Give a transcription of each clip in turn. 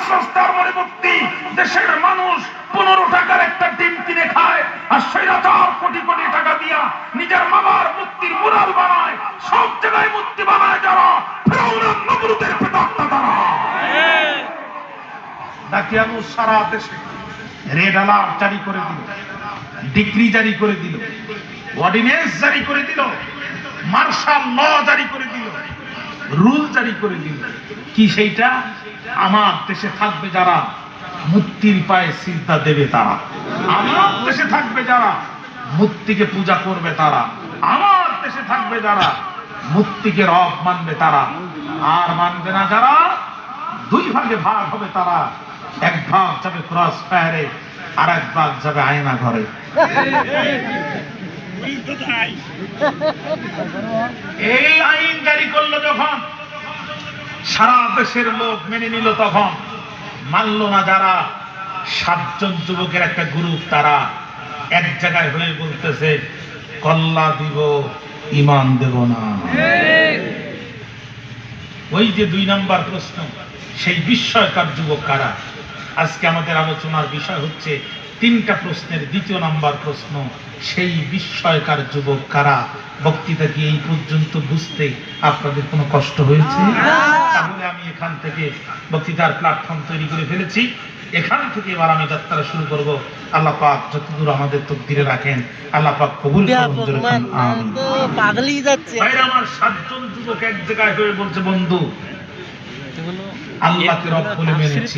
সস্তার মনে মুক্তি। দেশের মানুষ 15 টাকার একটা ডিম কিনে খায়, আর স্বৈরাচার কোটি কোটি টাকা দিয়া নিজের মামার মুক্তির মুরাল বানায়। সব জায়গায় মুক্তি বানায় যারা, ফেরাউনের নমরুদের প্রেতাত্মা তারা। দাকিয়ানুস সারা দেশে রেড অ্যালার্ট জারি করে দিল, ডিক্রি জারি করে দিল, অর্ডিন্যান্স জারি করে দিল, মার্শাল ল জারি করে দিল, রুল জারি করে দিল। কি সেইটা? আমার দেশে থাকবে যারা মুক্তির পায়ে সিজদা দেবে তারা, আমার দেশে থাকবে যারা মুক্তিকে পূজা করবে তারা, আমার দেশে থাকবে যারা মুক্তিকে রব মানবে তারা, আর মানবে না যারা দুই ভাগে ভাগ হবে তারা। এক ভাগ যাবে ক্রস ফায়ারে, আর এক ভাগ যাবে আয়না ঘরে। এই আইন জারি করলো যখন, সারা দেশের লোক মেনে নিল, তখন মানল না যারা 7 জন যুবকের একটা গ্রুপ, তারা এক জায়গায় হয়ে বলতেছে কল্লা দিব ঈমান দেব না। ওই যে 2 নম্বর প্রশ্ন, সেই বিস্ময়কর যুবক কারা? আজকে আমাদের আলোচনার বিষয় হচ্ছে 3টা প্রশ্নের 2য় নম্বর প্রশ্ন, সেই বিস্ময়কর যুবক কারা? বক্তৃতা কি এই পর্যন্ত বুঝতে আপনাদের কোনো কষ্ট হয়েছে? তাহলে আমি এখান থেকে বক্তৃতার প্ল্যাটফর্ম তৈরি করে ফেলেছি, এখান থেকে এবার আমি যাত্রা শুরু করব। আল্লাহ পাক যতদূর আমাদের তকদিরে রাখেন, আল্লাহ পাক কবুল করুন। আমিন। পাগলই যাচ্ছে ভাইরা আমার, 7 জন যুবক এক জায়গায় হয়ে বলছে, বন্ধু আল্লাহকে রব বলে মেনেছি,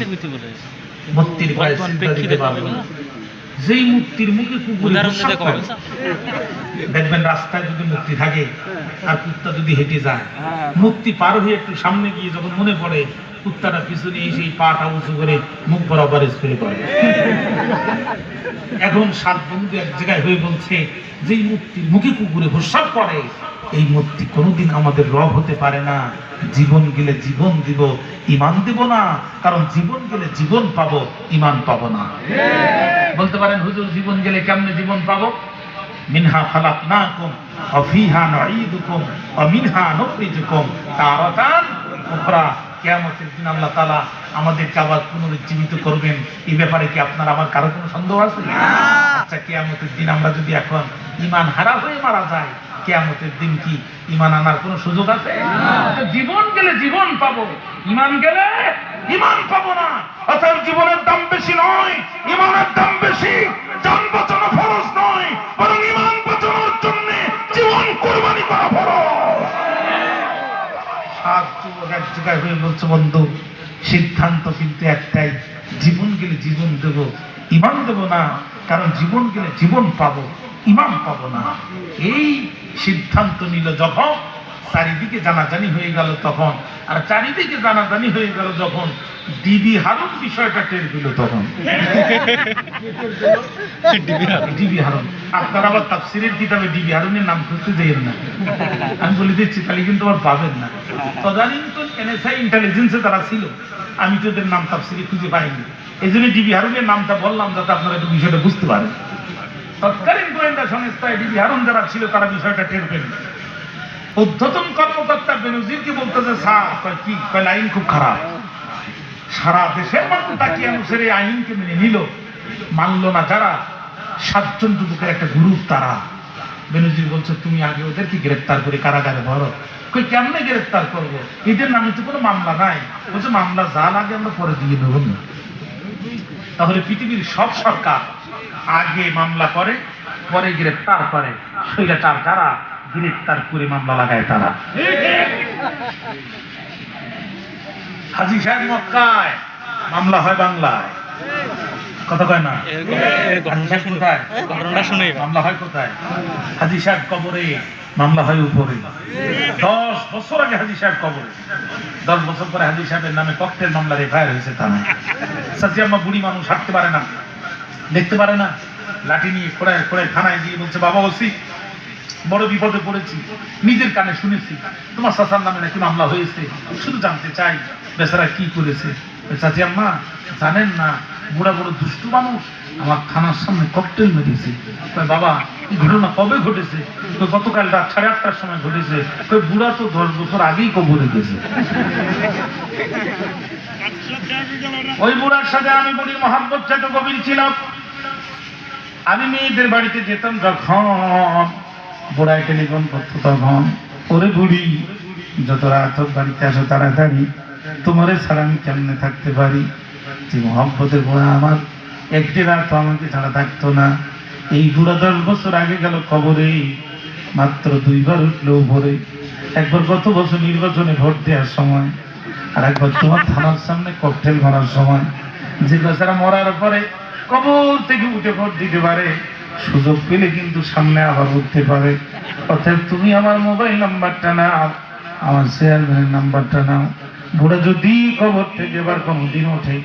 মুক্তির পায়ে সিজদা দিতে পারবো না। যেই মুক্তির মুখে কুকুরে দেখবেন, রাস্তায় যদি মুক্তি থাকে আর কুত্তা যদি হেঁটে যায়, মুক্তি পার হয়ে একটু সামনে গিয়ে যখন মনে পড়ে, কুত্তাটা পিছনে এসে পাটা উঁচু করে মুখ বরাবর স্প্রে করে। এখন 7 বন্ধু এক জায়গায় হয়ে বলছে, যেই মুক্তির মুখে কুকুরে প্রস্রাব করে, এই মুক্তি কোনোদিন আমাদের রব হতে পারে না। জীবন গেলে জীবন দিব, ঈমান দেব না, কারণ জীবন গেলে জীবন পাবো, ঈমান পাবো না। বলতে পারেন, হুজুর জীবন গেলে কেমনে জীবন পাবো? মিনহা খালাকনাকুম ওয়া ফিহা নুঈদুকুম ওয়া মিনহা নুখরিজুকুম তারাতান উখরা। কিয়ামতের দিন আল্লাহ তাআলা আমাদেরকে আবার পুনরুজ্জীবিত করবেন। এই ব্যাপারে কি আপনার আমার কারো কোনো সন্দেহ আছে? আচ্ছা, কিয়ামতের দিন আমরা যদি এখন ঈমান হারা হয়ে মারা যাই, কিয়ামতের দিন কি ঈমান আনার কোনো সুযোগ আছে? জীবন গেলে জীবন পাবো, ঈমান গেলে ঈমান পাবো না। অতএব জীবনের দাম বেশি নয়, ঈমানের দাম বেশি। জান বাঁচানো ফরজ নয়, বরং ঈমান বাঁচানোর জন্য জীবন কুরবানি করা ফরজ। 7 যুবক এক জায়গায় হয়ে বলছে, বন্ধু সিদ্ধান্ত কিন্তু একটাই, জীবন গেলে জীবন দেব, ঈমান দেব না, কারণ জীবন গেলে জীবন পাবো, ঈমান পাবো না। এই সিদ্ধান্ত নিল যখন, চারিদিকে জানাজানি হয়ে গেল তখন, আর চারিদিকে জানাজানি হয়ে গেল যখন ডিবি হারুন বিষয়টা টের দিল তখন। ডিবি হারুন, আপনারা আবার তাফসীরের কিতাবে ডিবি হারুনের নাম খুঁজতে যাইয়েন না, আমি বলে দিচ্ছি, তাহলে কিন্তু আবার পাবেন না। তদানীন্তন এনএসআই ইন্টেলিজেন্সে তারা ছিল, আমি তো ওদের নাম তাফসীরে খুঁজে পাইনি, এই জন্য ডিবি হারুনের নামটা বললাম যাতে আপনারা একটু বিষয়টা বুঝতে পারেন। তৎকালীন গোয়েন্দা সংস্থায় ডিবি হারুন যারা ছিল তারা বিষয়টা টের পেল। ঊর্ধ্বতন কর্মকর্তা বেনজিরকে বলতেছে, স্যার কয় কি? কয় আইন খুব খারাপ। সারা দেশের মানুষ দাকিয়ানুসের এই আইনকে মেনে নিল, মানল না যারা 7 জন যুবকের একটা গ্রুপ তারা। বেনজির বলছে, তুমি আগে ওদেরকে গ্রেফতার করে কারাগারে ভরো। কই কেমনে গ্রেফতার করবো? এদের নামে তো কোনো মামলা নাই। বলছে, মামলা যা লাগে আমরা পরে দিয়ে দেবো না। তাহলে পৃথিবীর সব সরকার আগে মামলা করে, পরে গ্রেফতার করে। স্বৈরাচার যারা গ্রেফতার করে মামলা লাগায় তারা। হাজী সাহেব মক্কায়, মামলা হয় বাংলায়। কথা কয় না? মামলা হয় কোথায়? হাজী সাহেব কবরে, মামলা হয় উপরে। 10 বছর আগে হাজী সাহেব কবরে, 10 বছর পরে হাজী সাহেবের নামে ককটেল মামলা রেফায়ার হয়েছে থানায়। চাচি আম্মা বুড়ি মানুষ, হাঁটতে পারে না, দেখতে পারে না, লাঠি নিয়ে খোড়ায় খোড়ায় থানায় গিয়ে বলছে, বাবা ওসি বড় বিপদে পড়েছি, নিজের কানে শুনেছি তোমার চাচার নামে নাকি মামলা হয়েছে, শুধু জানতে চাই বেচারা কি করেছে। চাচি আম্মা জানেন না, বুড়া বড় দুষ্টু মানুষ, আমার থানার সামনে ককটেল মেরেছে। বাবা এই ঘটনা কবে ঘটেছে? গতকাল রাত 8:30টার সময় ঘটেছে। বুড়া তো 10 বছর আগেই কবরে গেছে। ওই বুড়ার সাথে আমি বুড়ির মহাব্বতটা তো গভীর ছিল। আমি মেয়েদের বাড়িতে যেতাম যখন, বুড়ায় টেলিফোন করতো তখন, ওরে বুড়ি যত রাত হোক বাড়িতে আসো তাড়াতাড়ি, তোমারে ছাড়া আমি কেমনে থাকতে পারি। যে মহাব্বতের বুড়া আমার, একটি রাত আমাকে ছাড়া থাকতো না। এই বুড়া 10 বছর আগে গেল কবরে, মাত্র 2 বার উঠলো ভোরে। একবার গত বছর নির্বাচনে ভোট দেওয়ার সময়, আর একবার তোমার থানার সামনে ককটেল মারার সময়। যে বেচারা মরার পরে কবর থেকে উঠে ভোট দিতে পারে, সুযোগ পেলে কিন্তু সামনে আবার উঠতে পারে। অর্থাৎ তুমি আমার মোবাইল নাম্বারটা নাও, আমার চেয়ারম্যানের নাম্বারটা নাও। বুড়া যদি কবর থেকে এবার কোনোদিন ওঠে,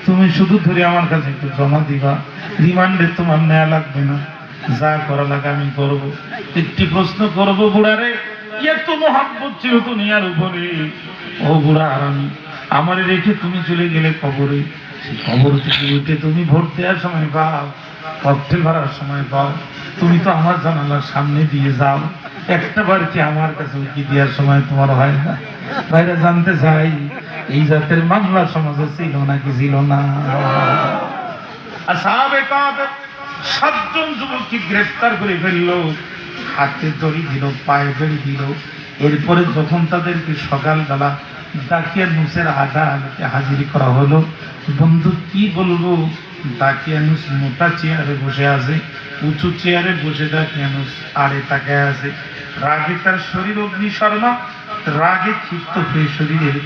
তুমি শুধু ধরে আমার কাছে একটু জমা দিবা, রিমান্ডে তোমার নেওয়া লাগবে না, যা করা লাগে আমি করবো। একটি প্রশ্ন করবো বুড়ারে, এত মহাব্বত ছিল দুনিয়ার উপরে, ও বুড়া আর আমি, আমারে রেখে তুমি চলে গেলে কবরে, সেই কবর থেকে উঠে তুমি ভোট দেওয়ার সময় পাও, ককটেল ভরার সময় পাও, তুমি তো আমার জানালার সামনে দিয়ে যাও, একটা বার কি আমার কাছে উকি দেওয়ার সময় তোমার হয় না? বাইরে জানতে চাই এই জাতের মামলা সমাজে ছিল নাকি ছিল না? আসহাবে কাহফ 7 জন যুবককে গ্রেফতার করে ফেললো, হাতে দড়ি দিল, পায়ে দড়ি দিল। এরপরে যখন তাদেরকে সকালবেলা দাকিয়ানুসের আদালতে হাজির করা হলো, বন্ধু কি বলবো, দাকিয়ানুস মোটা চেয়ারে বসে আছে, উঁচু চেয়ারে বসে দাকিয়ানুস আড়ে তাকায় আছে। রাগে তার শরীর অগ্নিশর্মা, রাগে ক্ষিপ্ত হয়ে শরীরের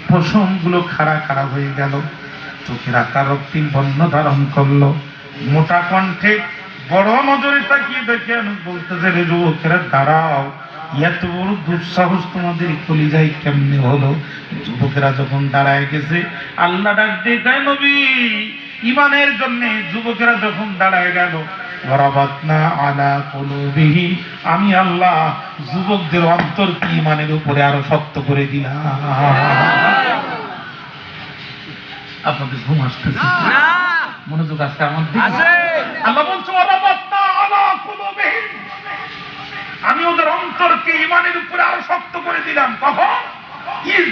পশমগুলো খাড়া খাড়া হয়ে গেল, চোখের আকার রক্তিম বর্ণ ধারণ করলো। মোটা কণ্ঠে বড় নজরে তাকিয়ে দাকিয়ানুস বলতেছে, রে যুবকেরা দাঁড়াও, এত বড় দুঃসাহস তোমাদের কলিজায় কেমনে হলো? যুবকেরা যখন দাঁড়ায় গেছে, আল্লাহ ডাক দিয়ে কয়, নবী ইমানের জন্য যুবকেরা যখন দাঁড়ায় গেল, ওয়ারাবাতনা আলা কুলুবিহি, আমি আল্লাহ যুবকদের অন্তরকে ইমানের উপরে আরো শক্ত করে দিলাম। আপনাদের ঘুম আসতেছে না? মনোযোগ আসছে আমার দিকে? আল্লাহ বলছে, ওয়ারাবাতনা আলা কুলুবিহি, আমি ওদের অন্তরকে ইমানের উপরে আরো শক্ত করে দিলাম। কখন?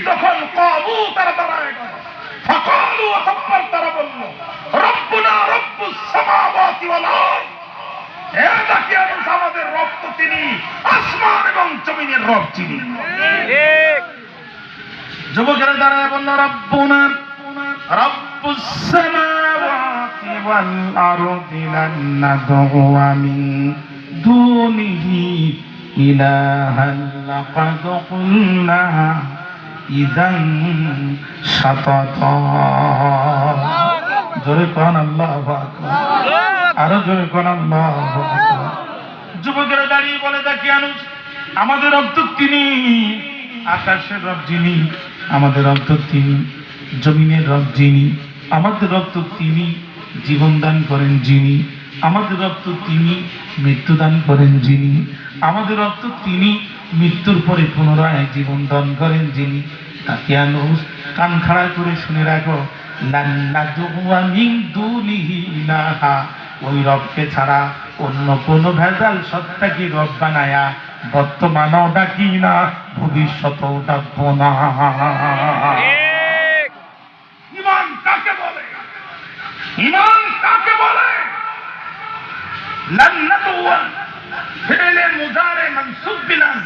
যখন কাবু তারা দাঁড়ায় গেল, ফাকালু তারপর তারা বলল, রব্বুনা রব্বুস সামাওয়াতি ওয়াল আরদ, হে দাকিয়ানুস আমাদের রব তো তিনি, আসমান এবং জমিনের রব যিনি। ঠিক। যুবকেরা দাঁড়ায় বলল, রব্বুনা রব্বুস সামাওয়াতি ওয়াল আরদি লান নাদউয়া মিন দুনিহি ইলাহান লাকাদ কুলনা ইযান শাতাতা। জোরে কোন আল্লাহু আকবার, আরো জোরে কোন আল্লাহু আকবার। যুবকেরা দাঁড়িয়ে বলে, দাকিয়ানুস আমাদের রব তো তিনি, আকাশের রব যিনি, আমাদের রব তো তিনি, জমিনের রব যিনি, আমাদের রব তো তিনি, জীবন দান করেন যিনি, আমাদের রব তো তিনি, মৃত্যু দান করেন যিনি, আমাদের রব তো তিনি, মৃত্যুর পরে পুনরায় জীবন দান করেন যিনি। দাকিয়ানুস কান খাড়া করে শুনে রাখো, লান নাদউয়া মিন দুনিহি ইলাহা, ওই রবকে ছাড়া অন্য কোন ভেজাল সত্তাকে রব বানায়া বর্তমানেও ডাকি না, ভবিষ্যতেও ডাকবো না। ঈমান কাকে বলে? ঈমান কাকে বলে? লান নাদউয়া ফি'লে মুজারে মানসুব বিলান।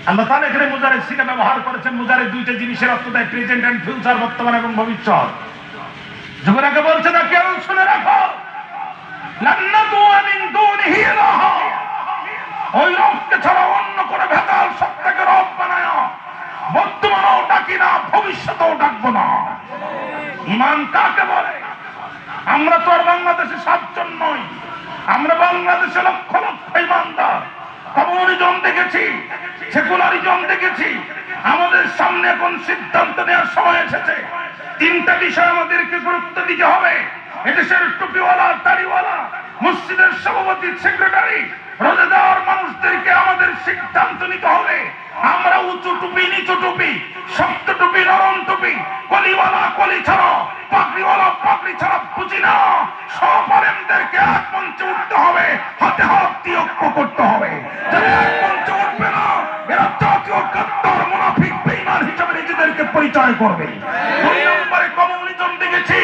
আল্লাহ তাআলা এখানে মুজারে সিগা ব্যবহার করেছেন। মুজারে দুইটা জিনিসের অর্থ দেয়, প্রেজেন্ট এন্ড ফিউচার, বর্তমান এবং ভবিষ্যৎ। যুবরাকে বলছে না, কেউ শুনে রাখো, লান নাদউয়া মিন দুনিহি ইলাহা, ওই রবকে ছাড়া অন্য কোন ভেজাল সত্তাকে রব বানায়া বর্তমানেও ডাকি না, ভবিষ্যতেও ডাকবো না। ঈমান কাকে বলে? আমরা তো আর বাংলাদেশে 7 জন নই, আমরা বাংলাদেশে লক্ষ লক্ষ ঈমানদার। কমিউনিজম দেখেছি, সেকুলারিজম দেখেছি। আমাদের সামনে এখন সিদ্ধান্ত নেওয়ার সময় এসেছে। 3টা বিষয় আমাদেরকে গুরুত্ব দিতে হবে। এদেশের টুপিওয়ালা, দাড়িওয়ালা, মসজিদের সভাপতি, সেক্রেটারি, রোজাদার মানুষদেরকে আমাদের সিদ্ধান্ত নিতে হবে। আমরা উঁচু টুপি, নিচু টুপি, শক্ত টুপি, নরম টুপি, কলিওয়ালা কলি ছাড়া, পাগড়িওয়ালা পাগড়ি ছাড়া বুঝি না। সব আলেমদেরকে এক মঞ্চে উঠতে হবে, হাতে হাত দিয়ে ঐক্য করতে হবে। যারা এক মঞ্চে উঠবে না, এরা জাতীয় গাদ্দার, মুনাফিক, বেঈমান হিসেবে নিজেদের নিজেদেরকে পরিচয় করবে। 2 নম্বরে কমিউনিজম দেখেছি,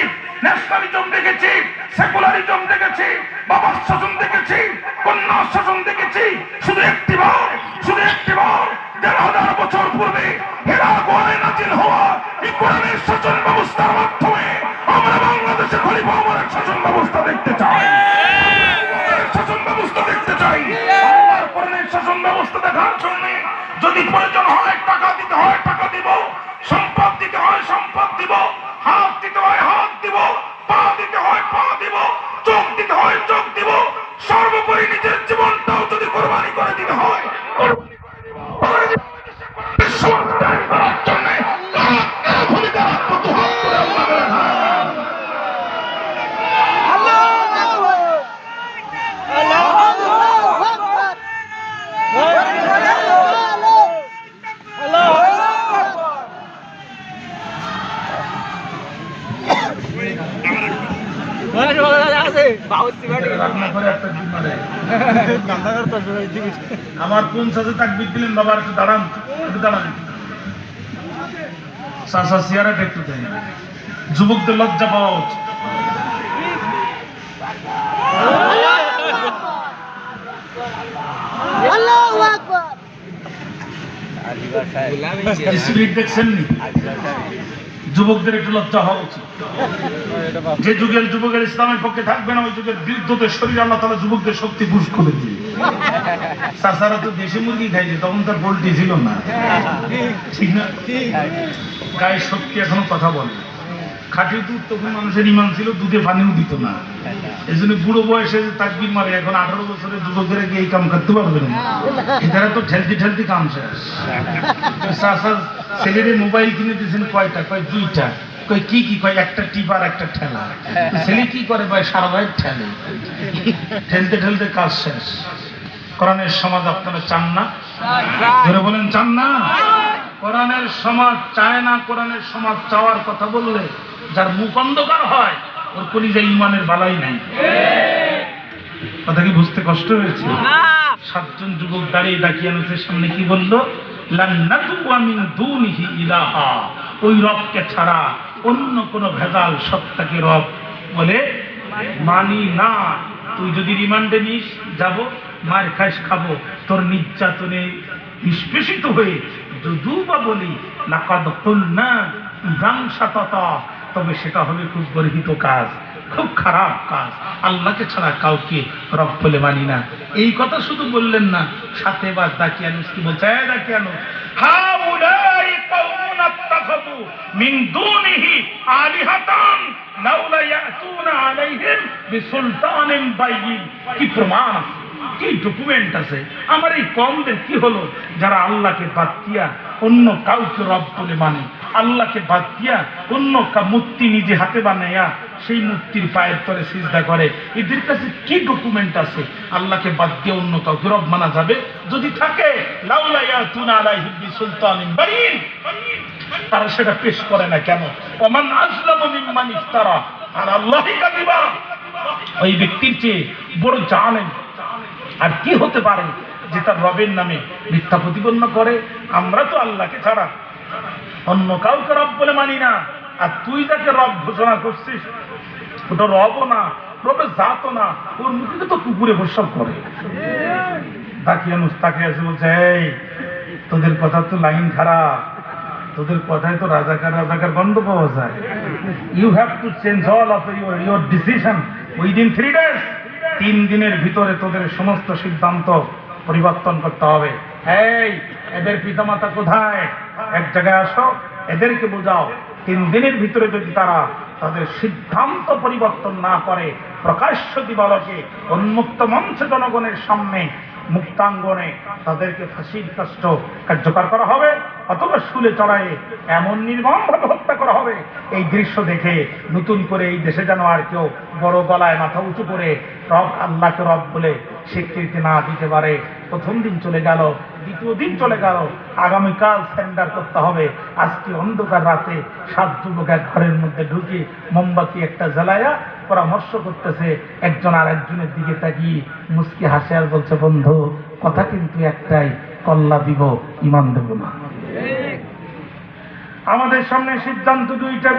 ন্যাশনালিজম দেখেছি, সেকুলারিজম দেখেছি, বাবার শাসন দেখেছি, কন্যা শাসন দেখেছি। শুধু একটি বার 1,500 বছর পূর্বে হেরা গোয়ালে নাজিল হওয়া এই কোরআনের শাসন ব্যবস্থার মাধ্যমে আমরা বাংলাদেশে খলিফা ওমরের শাসন ব্যবস্থা দেখতে চাই। শাসন ব্যবস্থা দেখতে চাই। আল্লাহর কোরআনের শাসন ব্যবস্থা দেখার জন্য যদি প্রয়োজন হয় টাকা দিতে হয় টাকা দিব, সম্পদ দিতে হয় সম্পদ দিব, হাত দিতে হয় হাত দিব, পা দিতে হয় পা দিব, চোখ দিতে হয় চোখ দিব, সর্বোপরি নিজের জীবনটাও যদি কোরবানি করে দিতে হয় আমার কোন সাথে তাকবীর দিলেন বাবা, একটু দাঁড়ান একটু দাঁড়ান। চাচা চেয়ারটা একটু দেয়, যুবকদের লজ্জা পাওয়া উচিত। স্পিরিট দেখছেন নি? যুবকদের একটু লজ্জা হওয়া উচিত। যে যুগের যুবকের ইসলামের পক্ষে থাকবে না, ওই যুগের বিরুদ্ধদের শরীর আল্লাহ তাআলা যুবকদের শক্তি বুস্ট করে দিয়ে। চাচারা তো দেশি মুরগি খাইছে, তখন তার পোল্ট্রি ছিল না, ঠিক না? গায়ের শক্তি এখনো কথা বলে। খাঁটি দুধ তখন মানুষের ইমান ছিল, দুধে পানিও দিত না। এই জন্য বুড়ো বয়সে তাকবীর মারে। এখন 18 বছরের যুবকেরা কি এই কাম করতে পারবে না? এটারা তো ঠেলতে ঠেলতে কাম শেষ। চাচা ছেলেরে মোবাইল কিনে দিয়েছেন কয়টা? কয় 2টা। কয় কি কি? কয় একটা টিপার একটা ঠেলা। ছেলে কি করে? ভাই সারা রাত ঠেলে, ঠেলতে ঠেলতে কাজ শেষ। কোরআনের সমাজ আপনারা চান না? ধরে বলেন চান না? কোরআনের সমাজ চায় না। কোরআনের সমাজ চাওয়ার কথা বললে যার মুখ অন্ধকার হয় ওর কলিজায় ঈমানের বালাই নাই। কথা কি বুঝতে কষ্ট হয়েছে? 7 জন যুবক দাঁড়িয়ে দাকিয়ানুসের সামনে কি বললো? লান্নাতু ওয়া মিন দুনিহি ইলাহা, ওই রবকে ছাড়া অন্য কোন ভেজাল সত্তাকে রব বলে মানি না। তুই যদি রিমান্ডে নিস, যাব, মার খাস, খাবো, তোর নির্যাতনে নিষ্পেষিত হয়ে যদিও বা বলি লাকাদ কুলনা ইযান শাতাতা, তবে সেটা হবে খুব গর্হিত কাজ, খুব খারাপ কাজ। আল্লাহকে ছাড়া কাউকে রব বলে মানি না। এই কথা শুধু বললেন না, সাথে বা দাকিয়ানুস কি বলছে? দাকিয়ানুস, হাউলাই কওমুন আত্তাখাযু মিন দুনিহি আলিহাতান লাউলা ইয়াতুনা আলাইহিম বিসুলতানিন বাইয়িন। কি প্রমাণ, কি ডকুমেন্ট আছে? আমার এই কওমদের কি হলো যারা আল্লাহকে বাদ দিয়া অন্য কাউকে রব বলে মানে, আল্লাহকে বাদ দিয়া অন্য মূর্তি নিজে হাতে বানাইয়া সেই মূর্তির পায়ের তলে সিজদা করে। এদের কাছে কি ডকুমেন্ট আছে আল্লাহকে বাদ দিয়ে অন্য কাউকে রব মানা যাবে? যদি থাকে লাউলা ইয়াতুনা আলাইহিম বিসুলতানিন বাইয়িন, তারা সেটা পেশ করে না কেন? ওমান আযলামু মিম্মান ইফতারা আলাল্লাহি কাযিবা, ওই ব্যক্তির চেয়ে বড় জালেম আর কি হতে পারে যে তার রবের নামে মিথ্যা প্রতিপন্ন করে? আমরা তো আল্লাহকে ছাড়া অন্য কাউকে রব বলে মানি না, আর তুই যাকে রব ঘোষণা করছিস ওটা রবও না, রবের জাতও না, ওর মুখে তো কুকুরে প্রস্রাব করে। দাকিয়ানুস তাকে এসে বলছে, এই তোদের কথা তো লাইন খারাপ, তোদের কথায় তো রাজাকার রাজাকার গন্ধ পাওয়া যায়। You have to change all of your decision within 3 days। 3 দিনের ভিতরে তোদের সমস্ত সিদ্ধান্ত পরিবর্তন করতে হবে। এই এদের পিতামাতা কোথায়? এক জায়গায় আসো, এদেরকে বোঝাও 3 দিনের ভিতরে যদি তারা তাদের সিদ্ধান্ত পরিবর্তন না করে, প্রকাশ্য দিবালোকে উন্মুক্ত মঞ্চে জনগণের সামনে মুক্তাঙ্গনে তাদেরকে ফাঁসির কাষ্ঠ কার্যকর করা হবে, অথবা শুলে চড়ায়ে এমন নির্মমভাবে হত্যা করা হবে। এই দৃশ্য দেখে নতুন করে এই দেশে যেন আর কেউ বড় গলায় মাথা উঁচু করে রব আল্লাহকে রব বলে স্বীকৃতি না দিতে পারে। প্রথম দিন চলে গেল, দ্বিতীয় দিন চলে গেল, আগামীকাল সেন্ডার করতে হবে। আজকে অন্ধকার রাতে 7 যুবক এক ঘরের মধ্যে ঢুকে মোমবাতি একটা জ্বালায়া পরামর্শ করতেছে, একজন আর একজনের দিকে তাকিয়ে মুস্কি হাসে আর বলছে, বন্ধু কথা কিন্তু একটাই, কল্লা দিব, ইমান দেব না। আমাদের সামনে সিদ্ধান্ত দুইটা।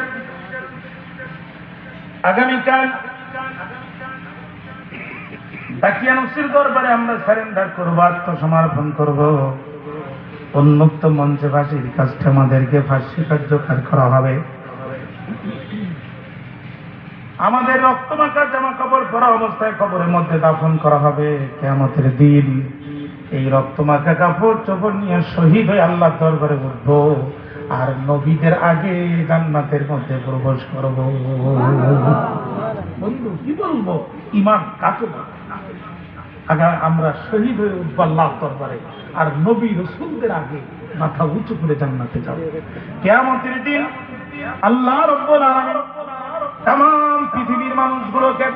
আগামীকাল দাকিয়ানুসির দরবারে আমরা সারেন্ডার করবো, আত্মসমর্পণ করব। উন্মুক্ত মঞ্চে ফাঁসির কাজটা আমাদেরকে ফাঁসি কার্যকর করা হবে। আমাদের রক্তমাখা জামা কাপড় পরা অবস্থায় কবরের মধ্যে দাফন করা হবে। কিয়ামতের দিন এই রক্তমাখা কাপড় চোপড় নিয়ে শহীদ হয়ে আল্লাহর দরবারে উঠব, আর নবীদের আগে জান্নাতের মধ্যে প্রবেশ করব। বন্ধু কি বলবো, ঈমান কাকে বলে? আগে আমরা শহীদ হয়ে উঠবো আল্লাহর দরবারে, আর নবী রাসূলদের আগে মাথা উঁচু করে জান্নাতে যাব। কিয়ামতের দিন আল্লাহ রাব্বুল আলামিন তাম পৃথিবীর মানুষগুলোকে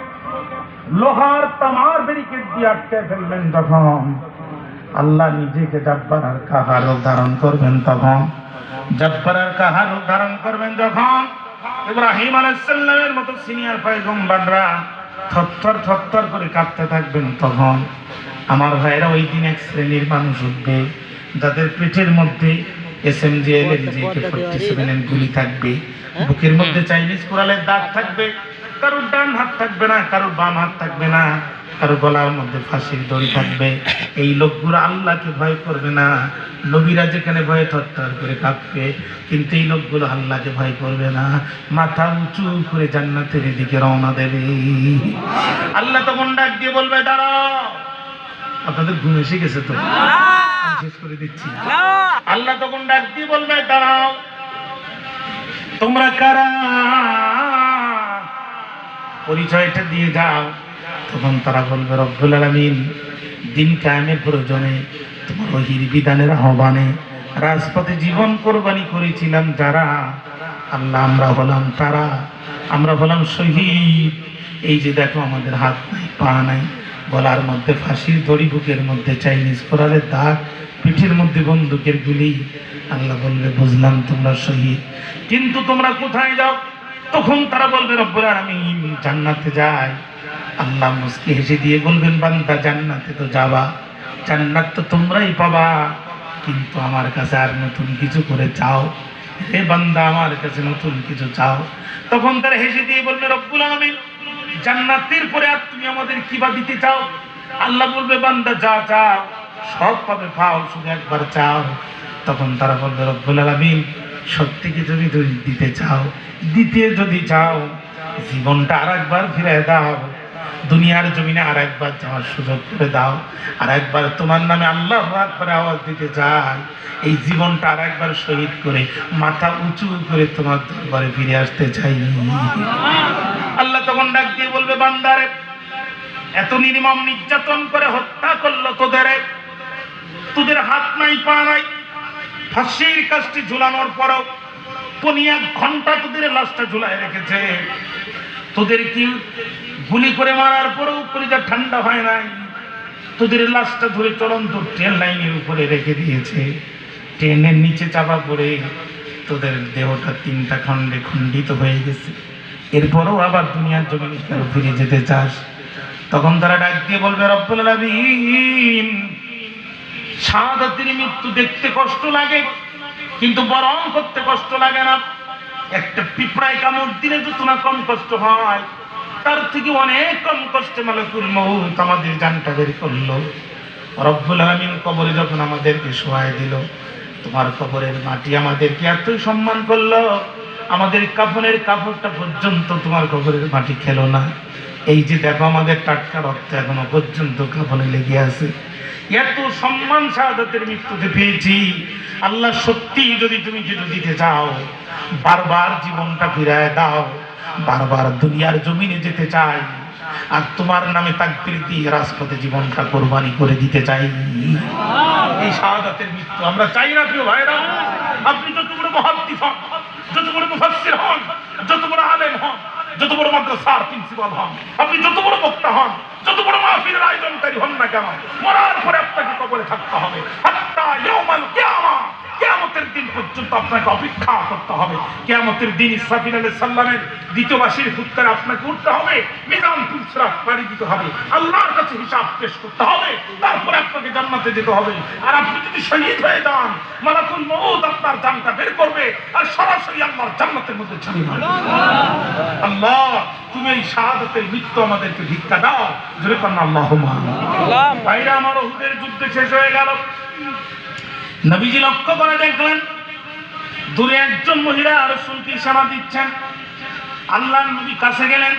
লোহার তামার ব্যারিকেড দিয়ে আটকে ফেলবেন। তখন আল্লাহ নিজেকে জব্বার আর কাহার রূপ ধারণ করবেন। তখন জব্বার আর কাহার রূপ ধারণ করবেন যখন ইব্রাহিম আলাইহিস সালামের মতো সিনিয়র পয়গম্বররা থরথর থরথর করে কাঁপতে থাকবেন। তখন আমার ভাইরা ওই দিন এক শ্রেণীর মানুষ উঠবে যাদের পেটের মধ্যে SMG LMG AK-47 গুলি থাকবে, বুকের মধ্যে চাইনিজ কোরালের দাগ থাকবে, কারোর ডান হাত থাকবে না, কারোর বাম হাত থাকবে না, কারো গলার মধ্যে ফাঁসির দড়ি থাকবে। এই লোকগুলো আল্লাহকে ভয় করবে না। নবীরা যেখানে ভয়ে থরথর করে কাঁপবে, কিন্তু এই লোকগুলো আল্লাহকে ভয় করবে না, মাথা উঁচু করে জান্নাতের দিকে রওনা দেবে। আল্লাহ তখন ডাক দিয়ে বলবে, দাঁড়াও। আপনাদের ঘুম এসে গেছে তো? শেষ করে দিচ্ছি। আল্লাহ তখন ডাক দিয়ে বলবে, দাঁড়াও, তোমরা কারা? পরিচয়টা দিয়ে যাও। তখন তারা বলবে, রব্বুল আলামিন দিন কায়েমের প্রয়োজনে তোমার ওহীর বিধানের আহ্বানে রাজপথে জীবন কোরবানি করেছিলাম যারা, আল্লাহ আমরা হলাম তারা, আমরা হলাম শহীদ। এই যে দেখো আমাদের হাত নাই, পা নাই, গলার মধ্যে ফাঁসির দড়ি, বুকের মধ্যে চাইনিজ কোরালের দাগ, পিঠের মধ্যে বন্দুকের গুলি। আল্লাহ বলবে, বুঝলাম তোমরা শহীদ, কিন্তু তোমরা কোথায় যাও? তখন তারা বলবে, রব্বুল আলামিন জান্নাতে যাই। আল্লাহ মুস্কি হেসে দিয়ে বলবেন, বান্দা জান্নাতে তো যাবা, জান্নাত তো তোমরাই পাবা, কিন্তু আমার কাছে আর নতুন কিছু করে চাও। হে বান্দা, আমার কাছে নতুন কিছু চাও। তখন তারা হেসে দিয়ে বলবে, রব্বুল আলামিন জান্নাতের পরে আর তুমি আমাদের কি বা দিতে চাও? আল্লাহ বলবে, বান্দা যা চাও সব পাবে, পাও, শুধু একবার চাও। তখন তারা বলবে, রব্বুল আলামিন সত্যি কি তুমি দিতে চাও? দিতে যদি চাও জীবনটা আর একবার ফিরে দাও, দুনিয়ার জমিনে আর একবার যাওয়ার সুযোগ করে দাও, আর একবার তোমার নামে আল্লাহু আকবার আওয়াজ দিতে চাই। এই জীবনটা আর একবার শহীদ করে মাথা উঁচু করে তোমার দরবারে ফিরে আসতে চাই। আল্লাহ তখন ডাক দিয়ে বলবে, বান্দারে এত নির্মম নির্যাতন করে হত্যা করলো তোদের হাত নাই, পা নাই, ফাঁসির কাজটি ঝুলানোর পরও 1 ঘন্টা তোদের লাশটা ঝুলায় রেখেছে। তোদের কি গুলি করে মারার পরেও কলিজা ঠান্ডা হয় নাই? তোদের লাশটা ধরে চলন্ত ট্রেন লাইনের উপরে রেখে দিয়েছে। ট্রেনের নিচে চাপা পড়ে তোদের দেহটা 3টা খণ্ডে খণ্ডিত হয়ে গেছে। এরপরও আবার দুনিয়ার জমিনে কেন ফিরে যেতে চাস? তখন তারা ডাক দিয়ে বলবে, রব্বুল আলামিন শাহাদাতের মৃত্যু দেখতে কষ্ট লাগে, কিন্তু বরণ করতে কষ্ট লাগে না। একটা পিঁপড়ায় কামড় দিলে যত না কম কষ্ট হয়, তার থেকে অনেক কম কষ্টে মালাকুল মউত আমাদের জানটা বের করলো। রব্বুল আলামিন কবরে যখন আমাদেরকে শোয়ায় দিল, তোমার কবরের মাটি আমাদেরকে এতই সম্মান করলো, আমাদের কাফনের কাপড়টা পর্যন্ত তোমার কবরের মাটি খেলো না। এই যে দেখো আমাদের টাটকা রক্ত এখনো পর্যন্ত কাফনে লেগে আছে। এত সম্মান শাহাদাতের মৃত্যুতে পেয়েছি। আল্লাহ সত্যি যদি তুমি কিছু দিতে চাও, বারবার জীবনটা ফিরায় দাও, বারবার দুনিয়ার জমিনে যেতে চাই, আর তোমার নামে তাকবীর দিয়ে রাজপথে জীবনটা কোরবানি করে দিতে চাই। এই শাহাদাতের মৃত্যু আমরা চাই না প্রিয় ভাইরা। আপনি যত বড় মুহাদ্দিস হন, যত বড় মুফাসসির হন, যত বড় আলেম হন, যত বড় মাদ্রাসার প্রিন্সিপাল হন, আপনি যত বড় বক্তা হন, যত বড় মাহফিলের আয়োজনকারী হন না কেন, মরার পরে আপনাকে কবরে থাকতে হবে। হাত্তা ইয়াউমাল কিয়ামা, কিয়ামতের দিন পর্যন্ত আপনাকে অপেক্ষা করতে হবে। কিয়ামতের দিন ইসরাফিল আলাইহিস সালামের দ্বিতীয় বাঁশির ফুৎকারে আপনাকে উঠতে হবে, মিজান সিরাত পাড়ি দিতে হবে, আল্লাহর কাছে হিসাব পেশ করতে হবে, তারপরে আপনাকে জান্নাতে যেতে হবে। আর আপনি যদি শহীদ হয়ে যান, মালাকুল মউত আপনার জানটা বের করবে আর সরাসরি আল্লাহর জান্নাতের মধ্যে ছেড়ে দেবে। আল্লাহ, তুমি এই শাহাদাতের মৃত্যু আমাদেরকে ভিক্ষা দাও, জোরে কন্যা আল্লাহুম্মা আমিন। ভাইরা আমার, উহুদের যুদ্ধ শেষ হয়ে গেল। নবীজি লক্ষ্য করে দেখলেন দূরে একজন মহিলা রাসূলকে ইশারা দিচ্ছেন। আল্লাহর নবী কাছে গেলেন,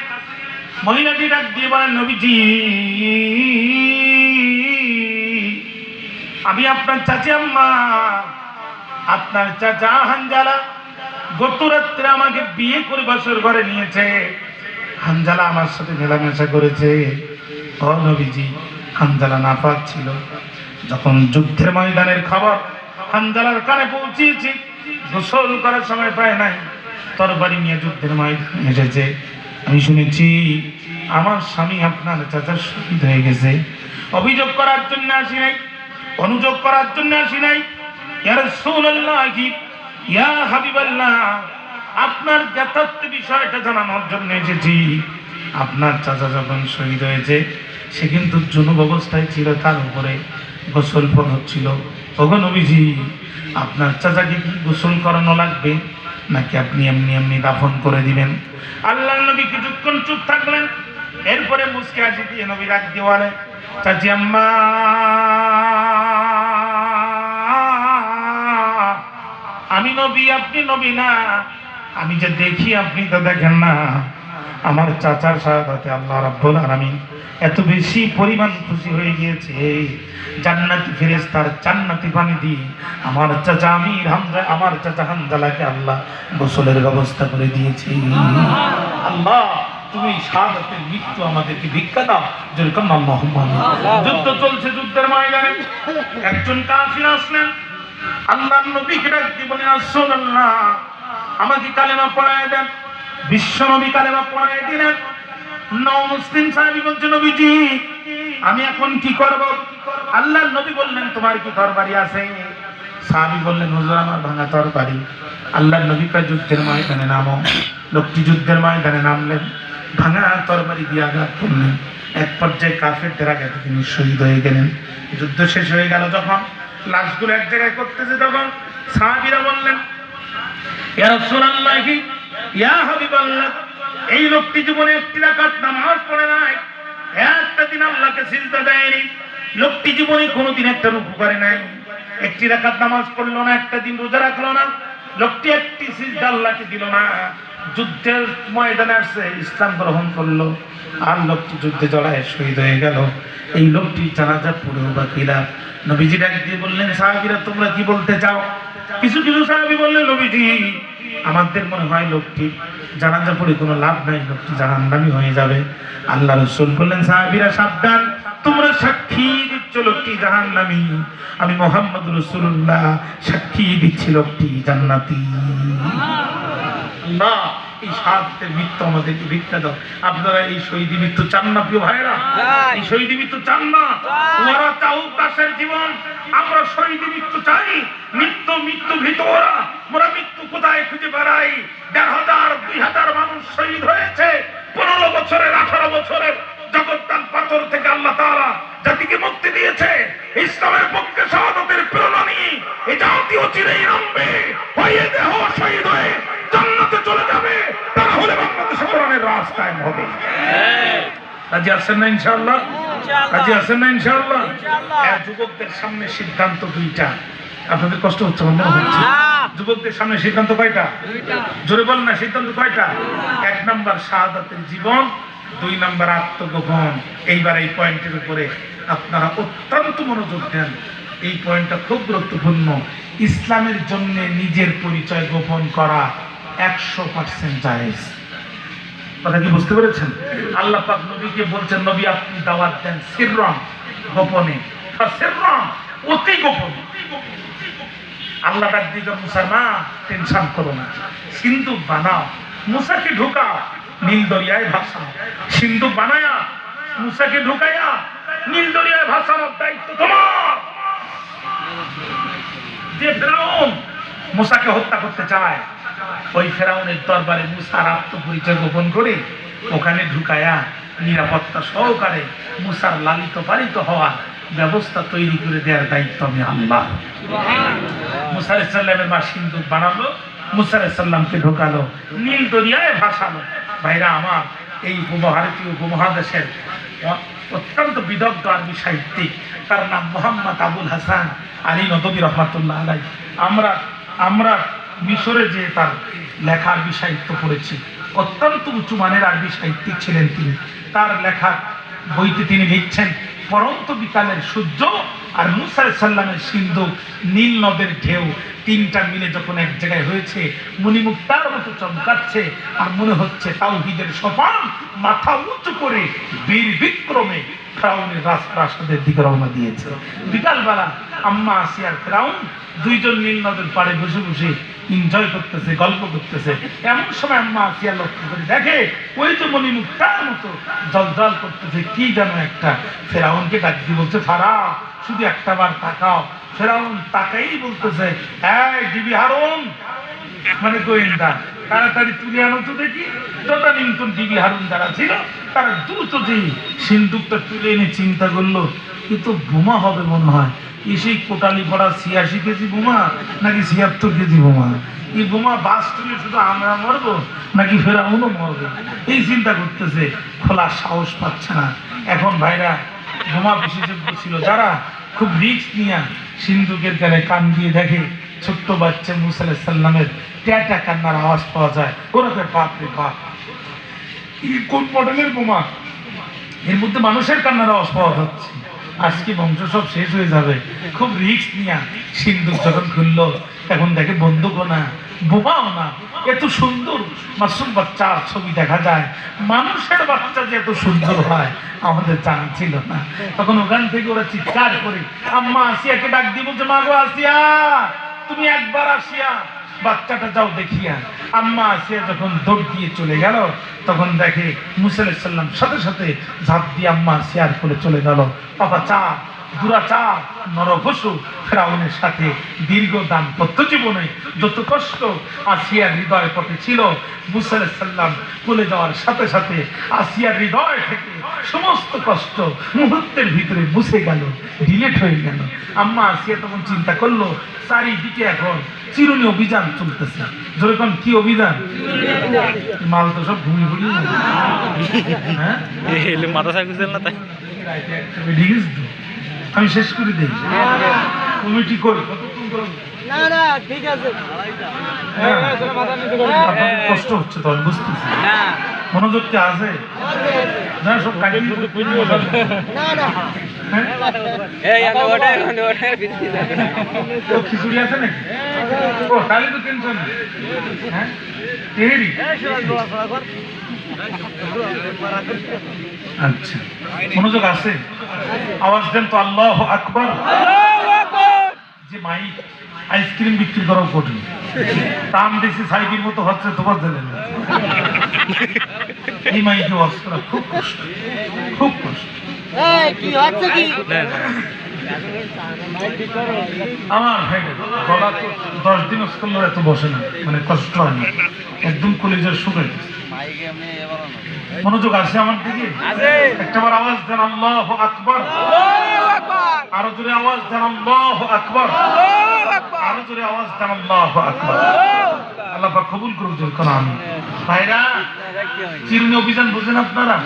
মহিলাটি ডাক দিয়ে বলেন, নবীজি, আমি আপনার চাচি আম্মা, আপনার চাচা হানজালা গত রাত্রে আমাকে বিয়ে করে বাসর ঘরে নিয়েছে। হানজালা আমার সাথে মেলামেশা করেছে। ও নবীজি, হানজালা নাপাক ছিল। যখন যুদ্ধের ময়দানের খবর হানজালার কানে পৌঁছেছি, গোসল করার সময় পায় নাই, তরবারি নিয়ে যুদ্ধের ময়দানে এসেছে। আমি শুনেছি আমার স্বামী আপনার চাচার শহীদ হয়ে গেছে। অভিযোগ করার জন্য আসি নাই, অনুযোগ করার জন্য আসি নাই। ইয়া রাসূলুল্লাহ, ইয়া হাবিবাল্লাহ, আপনার যথার্থ বিষয়টা জানানোর জন্য এসেছি। আপনার চাচা যখন শহীদ হয়েছে, সে কিন্তু জুনুব অবস্থায় ছিল, তার উপরে গোসল ফরজ ছিল। ওগো নবীজি, আপনার চাচাকে কি গোসল করানো লাগবে নাকি আপনি এমনি এমনি দাফন করে দিবেন? আল্লাহর নবী কিছুক্ষণ চুপ থাকলেন, এরপরে মুস্কে হাসি দিয়ে নবী ডাক দিয়ে বলে, চাচি আম্মা, আমি নবী, আপনি নবী না। আমি যে দেখি আপনি তো দেখেন না। আমার চাচার শাহাদাতে আল্লাহ রাব্বুল আলামিন এত বেশি পরিমাণ খুশি হয়ে গিয়েছে, জান্নাতি ফেরেশতার জান্নাতি পানি দিয়ে আমার চাচা আমির হামজা, আমার চাচা হামজালাকে আল্লাহ গোসলের ব্যবস্থা করে দিয়েছে। আল্লাহ, তুমি শাহাদাতের মৃত্যু আমাদেরকে ভিক্ষা দাও, যেরকম আল্লাহুম্মা আমিন। যুদ্ধ চলছে, যুদ্ধের ময়দানে একজন কাফির আসলেন, আল্লাহর নবীকে ডাক দিয়ে বলেন, রাসূলুল্লাহ, আমাকে কালেমা পড়ায় দেন। বিশ্ব নবী কালেমা পড়ায় দিলেন। নও মুসলিম সাহাবী বলছে, নবীজি, আমি এখন কি করব? আল্লাহর নবী বললেন, তোমার কি তরবারি আছে? সাহাবী বললেন, হুজুর, আমার ভাঙা তরবারি। আল্লাহর নবী কয়, যুদ্ধের ময়দানে নামো। লোকটি যুদ্ধের ময়দানে নামলেন, ভাঙা তরবারি দিয়ে আঘাত করলেন। এক পর্যায়ে কাফেরদের আঘাতে তিনি শহীদ হয়ে গেলেন। যুদ্ধ শেষ হয়ে গেল, যখন লাশগুলো এক জায়গায় করতেছে, তখন সাহাবীরা বললেন, ইয়া রাসূলুল্লাহ, ইয়া হাবিবাল্লাহ, এই লোকটি জীবনে একটি রাকাত নামাজ পড়ে নাই, একটা দিন আল্লাহকে সিজদা দেয়নি। লোকটি জীবনে কোনোদিন একটা রুকু করে নাই, একটি রাকাত নামাজ পড়লো না, একটা দিন রোজা রাখলো না। লোকটি একটি সিজদা আল্লাহকে দিল না। যুদ্ধের ময়দানে আসছে, ইসলাম গ্রহণ করলো, আর লোকটি যুদ্ধে জড়ায় শহীদ হয়ে গেল। এই লোকটি জানাজা পড়েও বা কিলা? নবীজি ডাক দিয়ে বললেন, সাহাবীরা, তোমরা কি বলতে চাও? কিছু কিছু সাহাবী বললেন, নবীজি, আমাদের মনে হয় লোকটি জানাজা পড়ে কোনো লাভ নাই, লোকটি জাহান্নামী হয়ে যাবে। আল্লাহ রাসূল বললেন, সাহাবীরা সাবধান, তোমরা সাক্ষী দিচ্ছ লোকটি জাহান্নামী, আমি মুহাম্মদ রাসূলুল্লাহ সাক্ষী দিচ্ছি লোকটি জান্নাতি। আল্লাহ, এই শাহাদাতের মৃত্যু আমাদেরকে ভিক্ষা দাও। আপনারা এই শহীদ মৃত্যু চান না প্রিয় ভাইরা? এই শহীদ মৃত্যু চান না? ওরা চাও দাসের জীবন, আমরা শহীদ মৃত্যু চাই। মৃত্যু মৃত্যু ভীত ওরা, আমরা মৃত্যু কোথায় খুঁজে বেড়াই। ১,৫০০ ২,০০০ মানুষ শহীদ হয়েছে। ১৫ বছরের ১৮ বছরের জগদ্দান পাথর থেকে আল্লাহ তাআলা জাতিকে মুক্তি দিয়েছে। ইসলামের পক্ষে শাহাদাতের প্রেরণা নিয়ে এই জাতি চিরেই নামবে, হয়ে দেহ শহীদ হয়ে জান্নাতে চলে যাবে। তাহলে বাংলাদেশে কোরআনের রাজ কায়েম হবে। রাজি আছেন না ইনশাআল্লাহ? রাজি আছেন না ইনশাআল্লাহ? যুবকদের সামনে সিদ্ধান্ত দুইটা। আপনাদের কষ্ট হচ্ছে মনে হচ্ছে? যুবকদের সামনে সিদ্ধান্ত কয়টা? জোরে বল না, সিদ্ধান্ত কয়টা? ১ নাম্বার শাহাদাতের জীবন, ২ নাম্বার আত্মগোপন। এইবার এই পয়েন্টের উপরে আপনারা অত্যন্ত মনোযোগ দেন। এই পয়েন্টটা খুব গুরুত্বপূর্ণ। ইসলামের জন্য নিজের পরিচয় গোপন করা ১০০% জায়েজ। কথা কি বুঝতে পেরেছেন? আল্লাহ পাক নবীকে বলছেন, নবী আপনি দাওয়াত দেন সিররান, গোপনে, সিররান, অতি গোপনে। আল্লাহ ডাক দিয়েছেন, মুসা না টেনশন করো না, সিন্ধু বানাও, মুসাকে ঢুকাও, নীল দরিয়ায় ভাসাও। সিন্ধু বানায়া মুসাকে ঢুকাইয়া নীল দরিয়ায় ভাসানোর দায়িত্ব তোমার। যে ফেরাউন মুসাকে হত্যা করতে চায়, ওই ফেরাউনের দরবারে মুসার আত্মপরিচয় গোপন করে ওখানে ঢুকায়া নিরাপত্তা সহকারে মুসার লালিত পালিত হওয়ার ব্যবস্থা তৈরি করে দেওয়ার দায়িত্ব আমি আল্লাহ। মুসা আলাইহিস সালামের মা সিন্দুক বানালো, মুসা আলাইহিস সালামকে ঢোকালো, নীল দরিয়ায় ভাসালো। ভাইরা আমার, এই ভারতীয় উপমহাদেশের অত্যন্ত বিদগ্ধ আরবি সাহিত্যিক, তার নাম মোহাম্মদ আবুল হাসান আলী নদভী রহমাতুল্লাহ আলাইহি। আমরা মিশরে যে তার লেখা আরবি সাহিত্য পড়েছি, অত্যন্ত উঁচু মানের আরবি সাহিত্যিক ছিলেন তিনি। তার লেখা বইতে তিনি লিখছেন, পরন্ত বিকালের সূর্য আর মুসা আলাইহিস সালামের সিন্ধুক, নীল নদের ঢেউ, তিনটা মিলে যখন এক জায়গায় হয়েছে, মণিমুক্তার মতো চমকাচ্ছে, আর মনে হচ্ছে তাওহীদের সোপান মাথা উঁচু করে বীর বিক্রমে ফেরাউনের রাজপ্রাসাদের দিকে রওনা দিয়েছে। বিকালবেলা আম্মা আসিয়ার ফেরাউন দুইজন নীল নদের পাড়ে বসে বসে এনজয় করতেছে, গল্প করতেছে। এমন সময় আম্মা আসিয়া লক্ষ্য করে দেখে ওই যে মণিমুক্তার মতো জলজল করতেছে কি যেন একটা। ফেরাউনকে ডাক দিয়ে বলছে, ফারাও শুধু একটা বার তাকাও। ফেরাউন তাকাই বলতেছে, এই ডিবি হারুন, মানে গোয়েন্দা, তাড়াতাড়ি তুলে আনো তো দেখি। তদানীন্তন ডিবি হারুন যারা ছিল তারা দ্রুত যে সিন্দুকটা তুলে এনে চিন্তা করলো, এ তো বোমা হবে মনে হয়। সেই কোটালি পড়া ৮৬ কেজি বোমা নাকি ৭৬ কেজি বোমা? এই বোমা বাস তুলে শুধু আমরা মরবো নাকি ফেরাউনও মরবে, এই চিন্তা করতেছে, খোলার সাহস পাচ্ছে না। এখন ভাইরা, বোমা বিশেষজ্ঞ ছিল যারা, খুব রিস্ক নিয়ে সিন্ধুকের গায়ে কান দিয়ে দেখে ছোট্ট বাচ্চা মুসা আলাইহিস সালামের ট্যাটা কান্নার আওয়াজ পাওয়া যায়। ওরা বাপ রে বাপ, কোন মডেলের বোমা, এর মধ্যে মানুষের কান্নার আওয়াজ পাওয়া যাচ্ছে, আজকে বংশ সব শেষ হয়ে যাবে। খুব রিস্ক নিয়ে সিন্ধুক যখন খুললো, এখন দেখে বন্দুকও না, বোমাও না, এত সুন্দর মাসুম বাচ্চার ছবি দেখা যায়। মানুষের বাচ্চা যে এত সুন্দর হয় আমাদের জানা ছিল না। তখন ওখান থেকে ওরা চিৎকার করে আম্মা আসিয়াকে ডাক দিয়ে বলছে, মা গো আসিয়া, তুমি একবার আসিয়া বাচ্চাটা যাও দেখিয়া। আম্মা আসিয়া যখন দৌড় দিয়ে চলে গেল, তখন দেখে মুসা আলাইহিস সালাম সাথে সাথে ঝাঁপ দিয়ে আম্মা আসিয়ার কোলে চলে গেল। বাবা চা দুরাচার নরঘোষু ফেরাউনের সাথে দীর্ঘ দাম্পত্য জীবনে যত কষ্ট আসিয়ার হৃদয় পথে ছিল, মুসা আলাইহিস সালাম কোলে যাওয়ার সাথে সাথে আসিয়ার হৃদয় থেকে সমস্ত কষ্ট মুহূর্তের ভিতরে মুছে গেল, ডিলেট হয়ে গেল। আম্মা আসিয়া তখন চিন্তা করলো, চারিদিকে এখন চিরুনি অভিযান চলতেছে। যেরকম কি অভিযান, মাল তো সব ঘুমি ঘুরি, হ্যাঁ মাথা সাইকেল না, তাই আমি শেষ করে দিই। কমিটি করি কষ্ট হচ্ছে, তো বুঝতেছি, মনোযোগটা আছে না, সব খিচুড়ি আছে নাকি? ও তাহলে তো টেনশন নেই। হ্যাঁ আচ্ছা, মনোযোগ আছে, আওয়াজ দেন তো আল্লাহু আকবার। যে মাইক আইসক্রিম বিক্রি করাও কঠিন, দাম দেখছি সাইকেল মতো হচ্ছে, তোমার দিলেন এই মাইকে ওয়াজ করা খুব কষ্ট, খুব কষ্ট। আমার গলা তো 10 দিন স্কুল এত বসে না, মানে কষ্ট হয় না, একদম কলেজের শুনে। মনোযোগ আছে আমার দিকে? একটাবার আওয়াজ দেন আল্লাহু আকবার, আরো জোরে আওয়াজ দেন আল্লাহু আকবার, আরো জোরে আওয়াজ দেন আল্লাহু আকবার। আল্লাহ পাক কবুল করুন যখন আমি। ভাইরা, চিরুনি অভিযান বুঝেন আপনারা?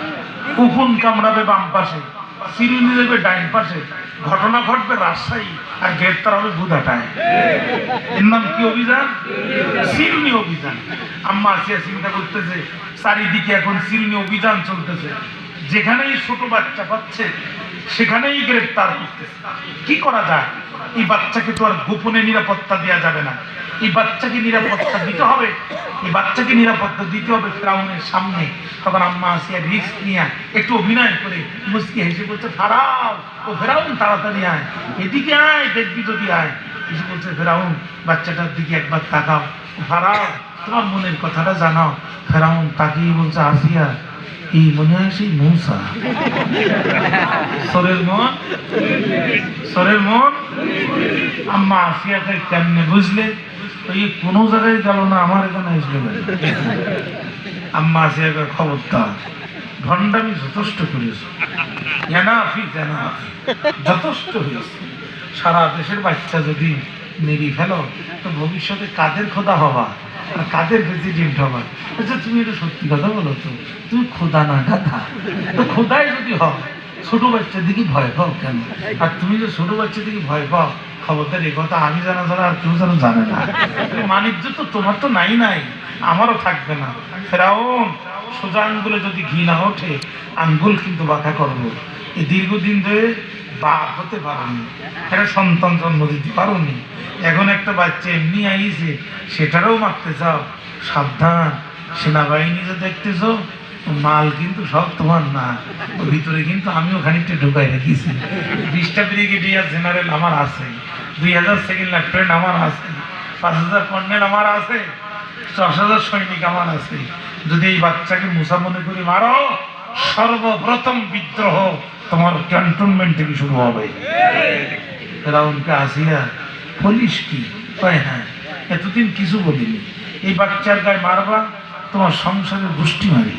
কুকুন কামড়াবে বাম পাশে, চিরুনি দেবে ডাইন পাশে, ঘটনা ঘটবে রাজশাহী আর গ্রেপ্তার হবে বুধাটায়। এর নাম কি অভিযান? চিরুনি অভিযান। আম্মা আসিয়া চিন্তা করতেছে, চারিদিকে এখন চিরুনি অভিযান চলতেছে, যেখানেই ছোট বাচ্চা পাচ্ছে সেখানেই গ্রেপ্তার করতেছে। কি করা যায়? এই বাচ্চাকে তো আর গোপনে নিরাপত্তা দেওয়া যাবে না, এই বাচ্চাকে নিরাপত্তা দিতে হবে, এই বাচ্চাকে নিরাপত্তা দিতে হবে ফেরাউনের সামনে। তখন আম্মা আসিয়া রিস্ক নিয়ে একটু অভিনয় করে মুস্কি হেসে বলছে, ফারাও ও ফেরাউন তাড়াতাড়ি আয়, এদিকে আয়, দেখবি যদি আয়। এসে বলছে, ফেরাউন বাচ্চাটার দিকে একবার তাকাও, ফারাও তোমার মনের কথাটা জানাও। ফেরাউন তাকিয়ে বলছে, আসিয়া এই মনে হয় সেই মূসা। সরের মন, সরের মন। আম্মা আসিয়াকে কেমনে বুঝলে? ওই কোনো জায়গায় গেল না, আমার এখানে আসবে না। আম্মা আসিয়াকে খবরদার, ভণ্ডামি যথেষ্ট করেছে, যথেষ্ট হয়েছে। সারা দেশের বাচ্চা যদি মেরি ফেলো তো ভবিষ্যতে কাদের খোদা হবা আর কাদের প্রেসিডেন্ট হবা? আচ্ছা তুমি এটা সত্যি কথা বলো তো, তুমি খোদা না গাধা? তো খোদাই যদি হও, ছোট বাচ্চা দিকে ভয় পাও কেন? আর তুমি যে ছোট বাচ্চা দিকে ভয় পাও, খবরদার এই কথা আমি জানা ছাড়া আর কেউ যেন জানে না। মানিজ্য তো তোমার তো নাই নাই, আমারও থাকবে না। ফেরাউন সোজা আঙ্গুলে যদি ঘি না ওঠে, আঙ্গুল কিন্তু বাঁকা করবো। এই দীর্ঘদিন ধরে বাপ হতে পারোনি, একটা সন্তান জন্ম দিতে পারোনি, এখন একটা বাচ্চা এমনি আইছে সেটারও মারতে চাও। সাবধান, সেনাবাহিনী যে দেখতেছ মাল কিন্তু সব তোমার না, ওর ভিতরে কিন্তু আমিও খানিকটা ঢুকাই রেখেছি। 20টা ব্রিগেডিয়ার জেনারেল আমার আছে, 2000 সেকেন্ড লেফটেন্যান্ট আমার আছে, 5000 কর্নেল আমার আছে, 10,000 সৈনিক আমার আছে। যদি এই বাচ্চাকে মুসা মনে করে মারো, সর্বপ্রথম বিদ্রোহ তোমার ক্যান্টনমেন্ট থেকে শুরু হবে। ফেরাউনকে আসিয়া বলিস কি? হ্যাঁ, এতদিন কিছু বলিনি, এই বাচ্চার গায়ে মারবা, তোমার সংসারের গোষ্ঠী মারি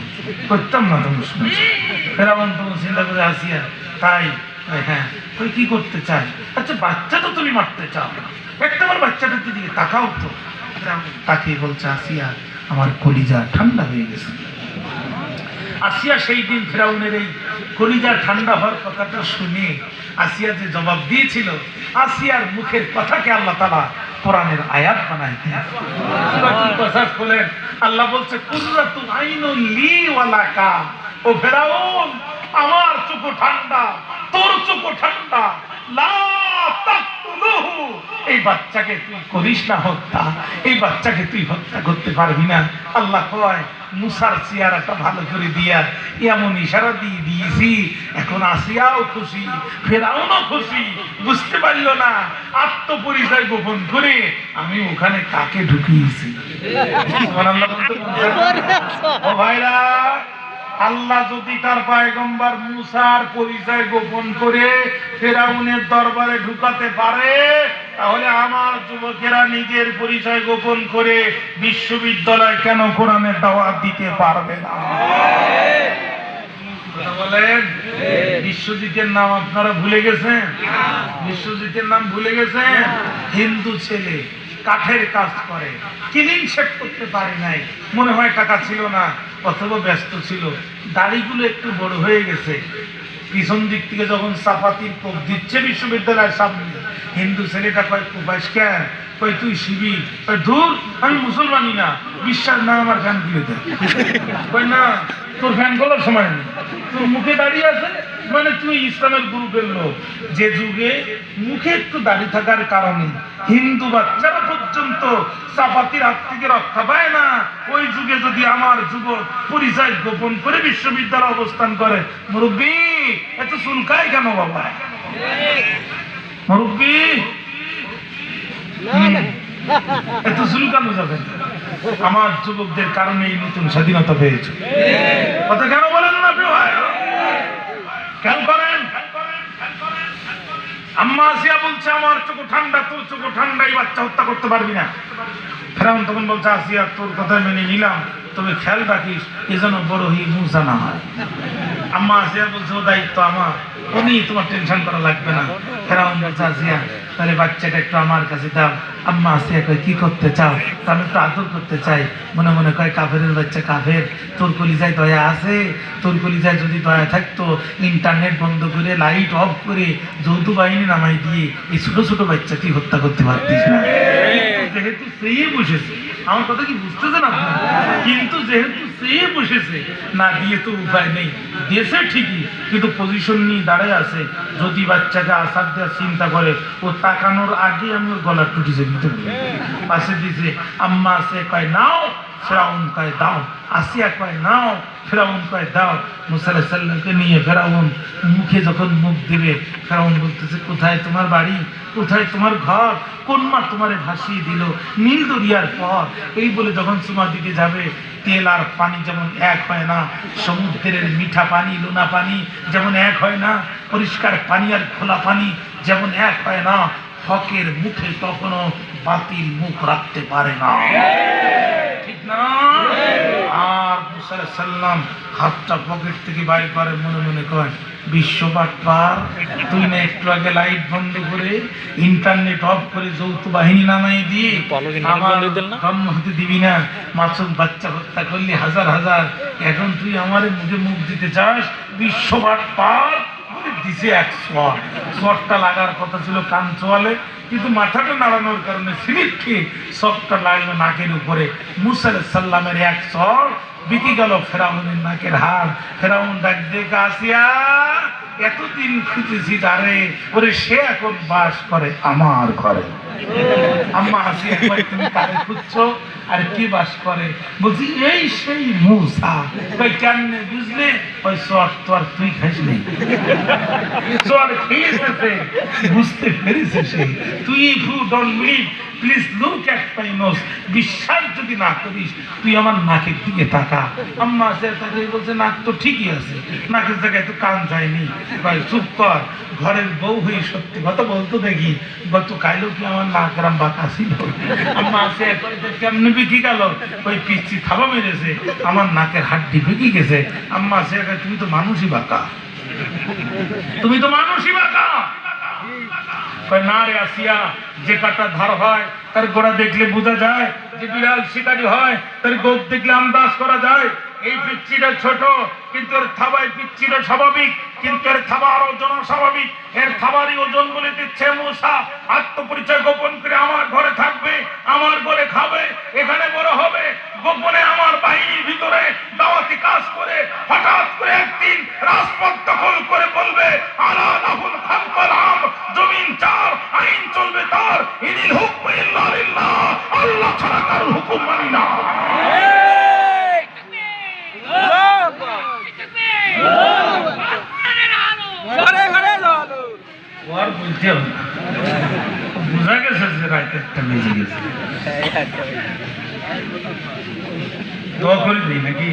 করতাম না তোমার শুনেছি। ফেরাউন তোমার চিন্তা করে আসিয়া তাই? হ্যাঁ, তুই কি করতে চাই? আচ্ছা বাচ্চা তো তুমি মারতে চাও না, একটা আমার বাচ্চাটার দিকে তাকাও তো। তাকে বলছে আসিয়া আমার কলিজা ঠান্ডা হয়ে গেছে। আসিয়া সেই দিন ফেরাউনের এই কলিজা ঠান্ডা হওয়ার কথাটা শুনে আসিয়া যে জবাব দিয়েছিল, আসিয়ার মুখের কথাকে আল্লাহ তাআলা কোরআনের আয়াত বানায় দিয়েছেন। কথা বলেন, আল্লাহ বলছে কুররাতু আইনুল লি ওয়া লাকা। ও ফেরাউন, আমার চোখ ঠান্ডা, তোর চোখ ঠান্ডা। লা তাকতুলুহু, এই বাচ্চাকে তুই করিস না হত্যা, এই বাচ্চাকে তুই হত্যা করতে পারবি না। আল্লাহ কয় মুসার চেহারাটা ভালো করে দিয়া এমন ইশারা দিয়ে দিয়েছি, এখন আসিয়াও খুশি, ফেরাউনও খুশি। বুঝতে পারল না আত্মপরিচয় গোপন করে আমি ওখানে কাকে ঢুকিয়েছি। ও ভাইরা, আল্লাহ যদি তার পয়গম্বর মুসার পরিচয় গোপন করে ফেরাউনের দরবারে ঢুকাতে পারে, তাহলে আমার যুবকেরা নিজের পরিচয় গোপন করে বিশ্ববিদ্যালয় কেন কোরআনের দাওয়াত দিতে পারবে না? বলেন, বিশ্বজিতের নাম আপনারা ভুলে গেছেন? বিশ্বজিতের নাম ভুলে গেছেন? হিন্দু ছেলে, কাঠের কাজ করে, ক্লিন শেভ করতে পারে নাই, মনে হয় টাকা ছিল না অথবা ব্যস্ত ছিল, দাড়িগুলো একটু বড় হয়ে গেছে। পিছন দিক থেকে যখন চাপাতির কোপ দিচ্ছে বিশ্ববিদ্যালয়ের সামনে, হিন্দু ছেলেটা কয় কোপাইস কেন? কই তুই শিবির? ধুর, আমি মুসলমানই না, বিশ্বাস না আমার ফ্যান খুলে দেয়। কই না, তোর ফ্যান খোলার সময় নেই, তোর মুখে দাঁড়িয়ে আছে মানে তুই ইসলামের গ্রুপের লোক। যে যুগে মুখে একটু দাঁড়িয়ে থাকার কারণে হিন্দু বাচ্চারা পর্যন্ত চাপাতির হাত থেকে রক্ষা পায় না, ওই যুগে যদি আমার যুবক পরিচয় গোপন করে বিশ্ববিদ্যালয়ে অবস্থান করে, মুরব্বী এত চুলকায় কেন বাবা? মুরব্বী এত চুলকানো যাবে না। আমার যুবকদের কারণে এই নতুন স্বাধীনতা পেয়েছে। কথা কেন বলেন না? কেন করেন? আম্মা আসিয়া বলছে আমার চোখ ঠান্ডা, তোর চোখ ঠান্ডা, এই বাচ্চা হত্যা করতে পারবি না। ফেরাউন তখন বলছে আসিয়া তোর কথা মেনে নিলাম, তবে খেয়াল রাখিস এজন্য বড় হয়ে মুসা না হয়। আম্মা আসিয়া বলছে ও দায়িত্ব আমার, উনি তোমার টেনশন করা লাগবে না। ফেরাউন বলছে আসিয়া তাহলে বাচ্চাটা একটু আমার কাছে দাও। আম্মা আসিয়া কয় কি করতে চাও? আমি একটু আদর করতে চাই। মনে মনে কয় কাফেরের বাচ্চা কাফের, তোর কলিজায় দয়া আছে? তোর কলিজায় যদি দয়া থাকতো ইন্টারনেট বন্ধ করে লাইট অফ করে যৌথ বাহিনী নামাই দিয়ে এই ছোট ছোট বাচ্চা তুই হত্যা করতে পারতিস না। যেহেতু সেই বসেছে, আমার কথা কি বুঝতেছেন আপনি? কিন্তু যেহেতু সে বসেছে, না দিয়ে তো উপায় নেই। দেশে ঠিকই কিন্তু পজিশন নিয়ে দাঁড়ায় আছে, যদি বাচ্চাকে আসার দেওয়ার চিন্তা করে ও তাকানোর আগে আমি ওর গলার টুটিছে দিতে পাশে দিছে। আম্মা আছে কয় নাও, ফেরাউন কয় দাও। আসিয়া কয় নাও, ফেরাউন কয় দাও। মুসা আলাইহিস সালামকে নিয়ে ফেরাউন মুখে যখন মুখ দেবে, ফেরাউন বলতেছে কোথায় তোমার বাড়ি, কোথায় তোমার ঘর, কোন মা তোমারে ভাসিয়ে দিল নীল দরিয়ার পর? এই বলে যখন চুমা দিকে যাবে, তেল আর পানি যেমন এক হয় না, সমুদ্রের মিঠা পানি লোনা পানি যেমন এক হয় না, পরিষ্কার পানি আর খোলা পানি যেমন এক হয় না, হকের মুখে কখনো বাতিল মুখ রাখতে পারে না, ঠিক না? আর মুসা আলাইহিস সালাম হাতটা পকেট থেকে বাইর করে মনে মনে কয়, বিশ্ববাদ পার, তুই না একটু আগে লাইট বন্ধ করে ইন্টারনেট অফ করে যৌথ বাহিনী নামাই দিয়ে আমার জন্ম হতে দিবি না, মাসুম বাচ্চা হত্যা করলি হাজার হাজার, এখন তুই আমার মুখে মুখ দিতে চাস, বিশ্ববাদ পার দিছে এক শট। শটটা লাগার কথা ছিল কান চোয়ালে, কিন্তু মাথাটা নাড়ানোর কারণে স্লিপ খেয়ে শটটা লাগলো নাকের উপরে। মুসা আলাইহিস সালামের এক শট বিকে গেল ফেরাউনের নাকের হাড়। ফেরাউন ডাক দেখে, আসিয়া এতদিন খুঁজেছি তারে, ওরে সে এখন বাস করে আমার ঘরে। আম্মা আসিয়া কয়, তুমি তারে খুঁজছো আর কি বাস করে? বলছি এই সেই মুসা। কই কেমনে বুঝলে? ওই শট তো আর তুই খাইস নাই, শট খেয়েছে, বুঝতে পেরেছে সে। তুই if you don't believe please look at my nose, বিশ্বাস যদি না করিস তুই আমার নাকের দিকে তাকা। আম্মা আসে তাকে বলছে, নাক তো ঠিকই আছে, নাকের জায়গায় তো কান যায়নি। ভাই চুপ কর, ঘরের বউ হয়ে সত্যি কথা বলতো দেখি, গত কাইলো কি আমার নাক রাম বাঁকা ছিল? আম্মা আসে কেমনে বিকি গেল? ওই পিচ্ছি থাবা মেরেছে, আমার নাকের হাড্ডি বিকি গেছে। আম্মা আসে, তুমি তো মানুষই বাঁকা, তুমি তো মানুষই বাঁকা। না রে আসিয়া, যে কাটা ধার হয় তার গোড়া দেখলে বোঝা যায়, যে বিড়াল শিকারী হয় তার গোপ দেখলে আন্দাজ করা যায়। এই পিচ্ছিটা ছোট, কিন্তু এর থাবায় পিচ্ছিটা স্বাভাবিক, কিন্তু এর থাবার ওজন স্বাভাবিক। এর থাবারই ওজন বলে দিচ্ছে মুসা আত্মপরিচয় গোপন করে আমার ঘরে থাকবে, আমার ঘরে খাবে, এখানে বড় হবে, গোপনে আমার বাহিনীর ভিতরে দাওয়াতি কাজ করে হঠাৎ করে একদিন রাজপথ দখল করে বলবে, আলা লাহুল খালকুল আম, জমিন চার, আইন চলবে তার, ইনিল হুকমু ইল্লা লিল্লাহ, আল্লাহ ছাড়া কারোর হুকুম মানি না। আর বলতে হবে না, বোঝা গেছে যে রাত একটা বেজে গেছে। দোয়া করে দিই নাকি?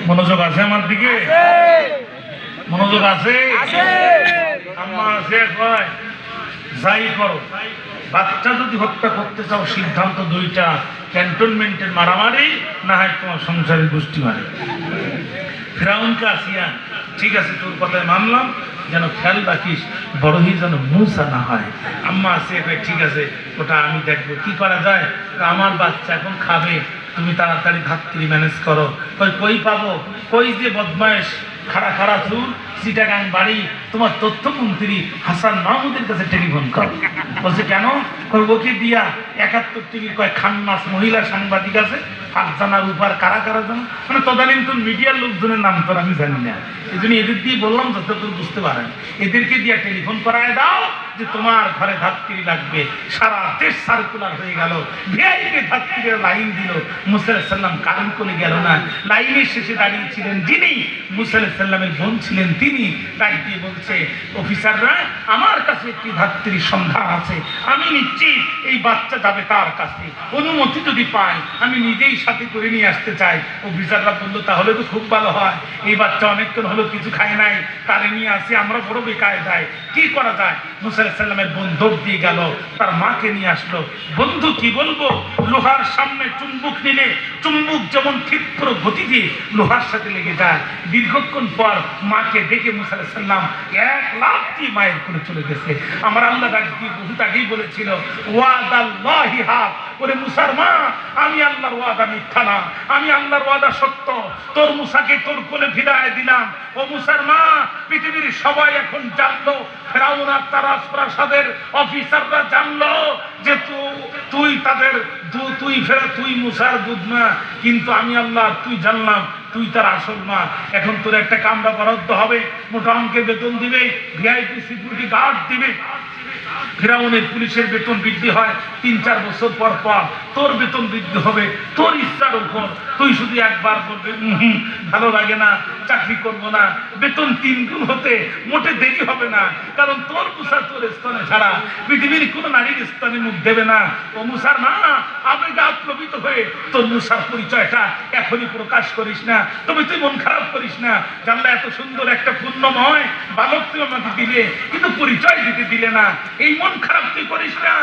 মনোযোগ আছে আমার দিকে? মনোযোগ আছে? আম্মা আছে কয়, যাই করো, বাচ্চা যদি হত্যা করতে চাও সিদ্ধান্ত দুইটা, ক্যান্টনমেন্টের মারামারি না হয় তোমার সংসারের গোষ্ঠী মারি। ফেরাউনকে আসিয়া, ঠিক আছে তোর কথায় মানলাম, যেন খেয়াল রাখিস বড়ই যেন মুসা না হয়। আম্মা আসে, ঠিক আছে ওটা আমি দেখবো কি করা যায়। আমার বাচ্চা এখন খাবে, তুমি তাড়াতাড়ি ধাত্রী ম্যানেজ করো। কই পাবো? কই যে বদমাইশ খাড়া খাড়া চুল, চিটাগাং বাড়ি, তোমার তথ্যমন্ত্রী হাসান মাহমুদের কাছে টেলিফোন কর। বলছে কেন? ওকে দিয়া 71 টিভি কয় খান্নাস মহিলা সাংবাদিক আছে, ফারজানার উপর কারা কারা জানো, মানে তদানীন্তন মিডিয়ার লোকজনের নাম তো আমি জানি না, এই জন্য এদের দিয়ে বললাম যাতে তোর বুঝতে পারেন। এদেরকে দিয়া টেলিফোন করায় দাও যে তোমার ঘরে ধাত্রী লাগবে। সারা দেশ সার্কুলার হয়ে গেল, ভিআইপি ধাত্রীরা লাইন দিল। মুসা আলাইহিস সালাম কারণ করে গেল না, লাইনের শেষে দাঁড়িয়েছিলেন যিনি মুসা আলাইহিস সালামের বোন ছিলেন তিনি। তাই দিয়ে বলছে, অফিসাররা আমার কাছে একটি ধাত্রীর সন্ধান আছে, আমি নিশ্চিত এই বাচ্চা যাবে তার কাছে, অনুমতি যদি পাই আমি নিজেই সাথে করে নিয়ে আসতে চাই। অফিসাররা বললো তাহলে তো খুব ভালো হয়, এই বাচ্চা অনেকক্ষণ হলো কিছু খায় নাই, তারে নিয়ে আসি, আমরা বড় বেকায়দায়, কি করা যায়? মুসা আলাইহিস সালামের বোন দৌড় দিয়ে গেল, তার মাকে নিয়ে আসলো। বন্ধু কি বলবো, লোহার সামনে চুম্বুক নিলে চুম্বুক যেমন ক্ষিপ্র গতিতে লোহার সাথে লেগে যায়। দীর্ঘক্ষণ পর মাকে দেখে মুসা আলাইহিস সালাম 1 লাফ দিয়ে মায়ের কোলে চলে গেছে। আমার আল্লাহ ডাক দিয়ে বহুত আগেই বলেছিল, ওয়াদাল্লাহি হক, ওরে মুসার মা, আমি আল্লাহর ওয়াদা মিথ্যা না, আমি আল্লাহর ওয়াদা সত্য। তোর মুসাকে তোর কোলে ফিরায় দিলাম। ও মুসার মা, পৃথিবীর সবাই এখন জানলো, ফেরাউন আর তার রাজপ্রাসাদের অফিসাররা জানলো যে তুই তাদের তুই মুসার দুধ না, কিন্তু আমি আল্লাহ তুই জানলাম তুই তার আসল মা। এখন তোর একটা কামরা বরাদ্দ হবে, মোটা অঙ্কের বেতন দিবে, ভিআইপি সিকিউরিটি গার্ড দিবে। ফিরাউনের পুলিশের বেতন বৃদ্ধি হয় ৩-৪ বছর পর পর, তোর বেতন বৃদ্ধি হবে তোর ইচ্ছার উপর। তুই শুধু একবার বলবে ভালো লাগে না, চাকরি করবো না, বেতন ৩ গুণ হতে মোটে দেরি হবে না, কারণ তোর মুসা তোর স্তনে ছাড়া পৃথিবীর কোন নারীর স্তনে মুখ দেবে না। ও মুসার মা, আবেগে আপ্লবিত হয়ে তোর মুসার পরিচয়টা এখনই প্রকাশ করিস না, তবে তুই মন খারাপ করিস না। জানলা এত সুন্দর একটা পূর্ণময় বালক তুই আমাকে দিলে, কিন্তু পরিচয় দিতে দিলে না, এই মন খারাপ তুই করিস না।